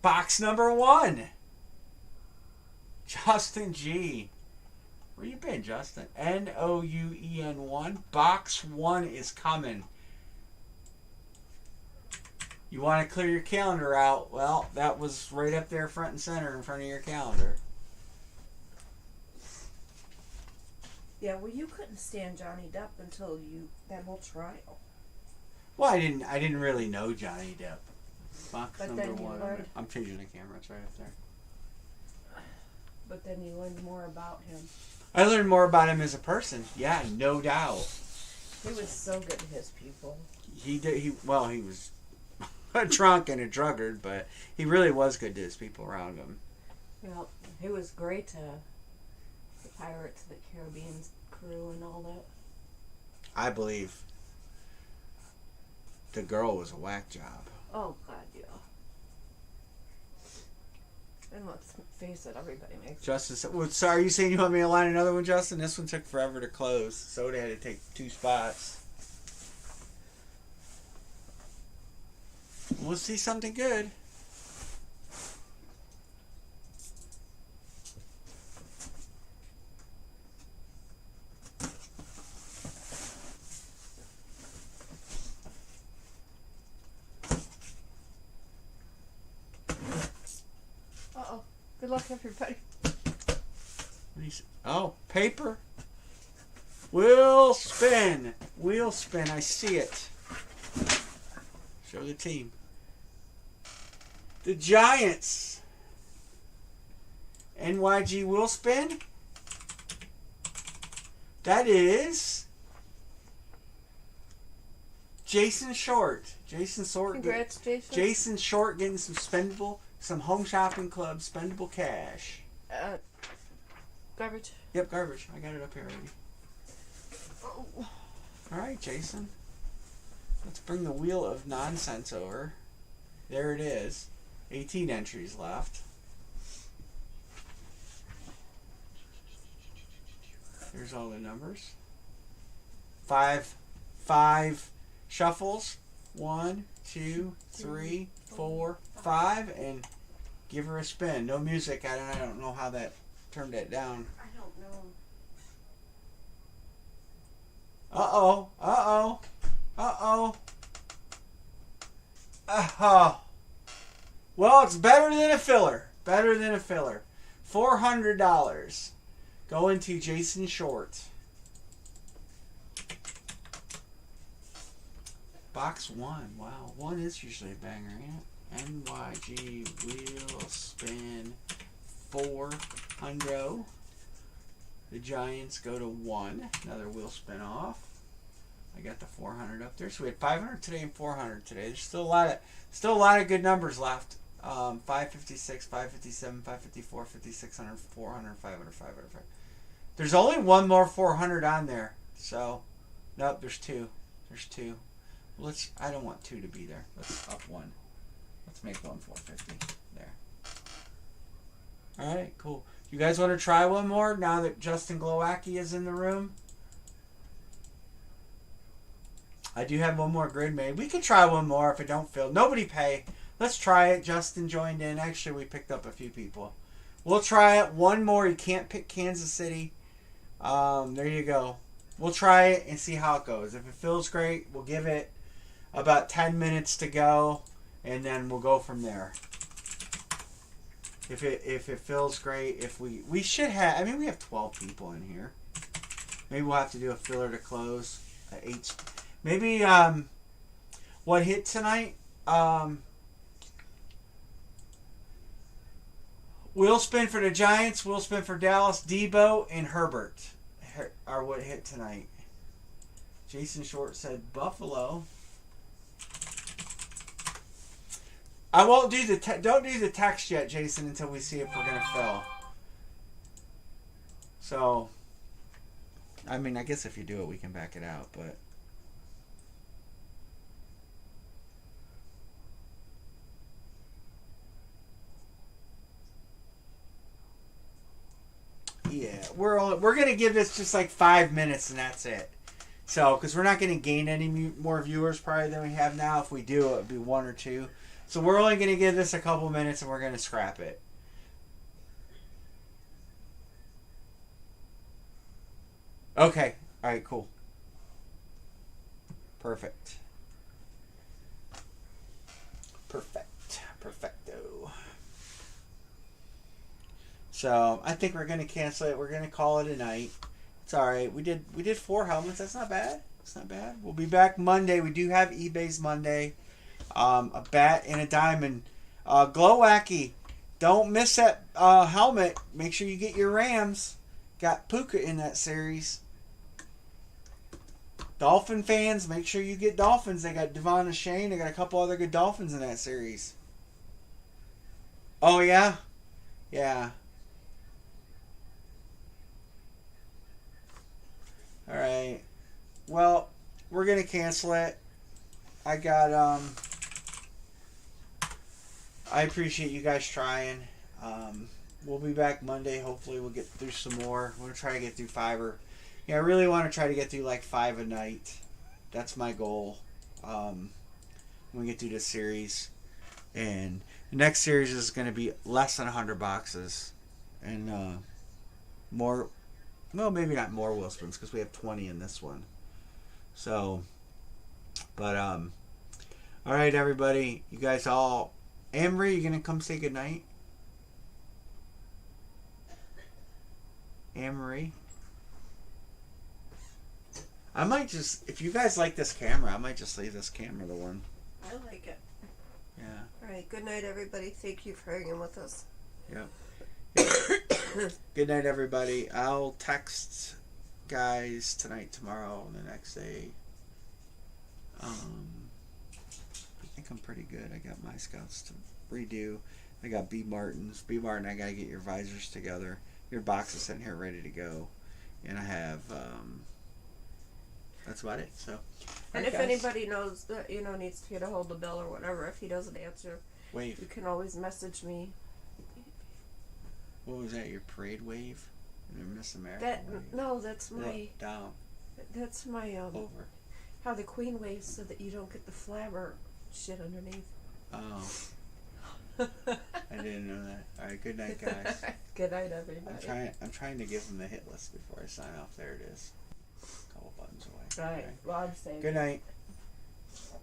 1. Justin G. Where you been, Justin? Nouen 1. Box 1 is coming. You want to clear your calendar out? Well, that was right up there front and center in front of your calendar. Yeah, well, you couldn't stand Johnny Depp until that whole trial. Well, I didn't really know Johnny Depp. Box But number then you 1. learned. I'm changing the camera. It's right up there. But then you learned more about him. I learned more about him as a person. Yeah, no doubt. He was so good to his people. He was a drunk and a drunkard, but he really was good to his people around him. Well, he was great to the Pirates of the Caribbean crew and all that. I believe the girl was a whack job. Oh, God, yeah. And let's face it, everybody makes it. Justin, well, so are you saying you want me to line another one, Justin? This one took forever to close. Soda had to take 2 spots. We'll see something good. Uh-oh. Good luck, everybody. What do you say? Oh, paper. Wheel spin. Wheel spin. I see it. Show the team. The Giants. NYG wheel spin. That is Jason Short. Jason Short. Congrats, Jason. Jason Short getting some some Home Shopping Club spendable cash. Garbage. Yep, garbage. I got it up here already. Oh. All right, Jason. Let's bring the wheel of nonsense over. There it is. 18 entries left. Here's all the numbers. Five shuffles. 1, 2, 3, 4, 5, and give her a spin. No music. I don't know how that turned it down. I don't know. Uh-oh. Uh-oh. Uh-oh. Oh. Well, it's better than a filler. Better than a filler. $400. Going to Jason Short. Box 1. Wow. 1 is usually a banger, ain't it? NYG wheel spin 400. The Giants go to 1. Another wheel spin off. I got the 400 up there. So we had 500 today and 400 today. There's still a lot of good numbers left. 556, 557, 554, 5600, 400, 500, 500. There's only one more 400 on there. So, nope, there's 2. There's 2. I don't want 2 to be there. Let's up 1. Let's make 1 450. There. All right, cool. You guys want to try one more now that Justin Glowacki is in the room? I do have one more grid made. We could try one more if it don't fill. Nobody pay. Let's try it. Justin joined in. Actually, we picked up a few people. We'll try it. One more. You can't pick Kansas City. There you go. We'll try it and see how it goes. If it feels great, we'll give it about 10 minutes to go, and then we'll go from there. If it feels great, if we should have. I mean, we have 12 people in here. Maybe we'll have to do a filler to close at 8. Maybe what hit tonight? Wheel spin for the Giants, wheel spin for Dallas, Debo, and Herbert are what hit tonight. Jason Short said Buffalo. I won't do don't do the text yet, Jason, until we see if we're gonna fill. So, I mean, I guess if you do it, we can back it out, but. Yeah, we're gonna give this just like 5 minutes and that's it. So, because we're not gonna gain any more viewers probably than we have now. If we do, it would be 1 or 2. So we're only gonna give this a couple minutes and we're gonna scrap it. Okay. All right. Cool. Perfect. Perfecto. So I think we're gonna cancel it. We're gonna call it a night. It's all right. We did 4 helmets. That's not bad. It's not bad. We'll be back Monday. We do have eBay's Monday. A bat and a diamond. Glowacki, don't miss that helmet. Make sure you get your Rams. Got Puka in that series. Dolphin fans, make sure you get Dolphins. They got Devon and Shane. They got a couple other good Dolphins in that series. Oh, yeah? Yeah. All right. Well, we're going to cancel it. I got, I appreciate you guys trying. We'll be back Monday. Hopefully we'll get through some more. We're going to try to get through 5 or... Yeah, I really want to try to get through like 5 a night. That's my goal. When we get through this series. And the next series is going to be less than 100 boxes. And more... Well, maybe not more wheel spins because we have 20 in this one. So... But, all right, everybody. You guys all... Amory, you going to come say goodnight? Amory? I might just... If you guys like this camera, I might just leave this camera the one. I like it. Yeah. All right. Good night, everybody. Thank you for hanging with us. Yep. Good night, everybody. I'll text guys tonight, tomorrow, and the next day. I think I'm pretty good. I got my scouts to redo. I got B. Martin's. B. Martin, I gotta get your visors together. Your box is sitting here ready to go. And I have, that's about it. So, And alright, if guys. anybody knows that, needs to get a hold of Bill or whatever, if he doesn't answer, Wave. you can always message me. What was that? Your parade wave? Your Miss America That wave? no, that's my Look, down, that's my over. how the queen waves so that you don't get the flabber shit underneath. Oh, I didn't know that. All right, good night, guys. Good night, everybody. I'm trying to give them the hit list before I sign off. There it is. A couple buttons away. Right. Okay. Well, I'm saying. Good night.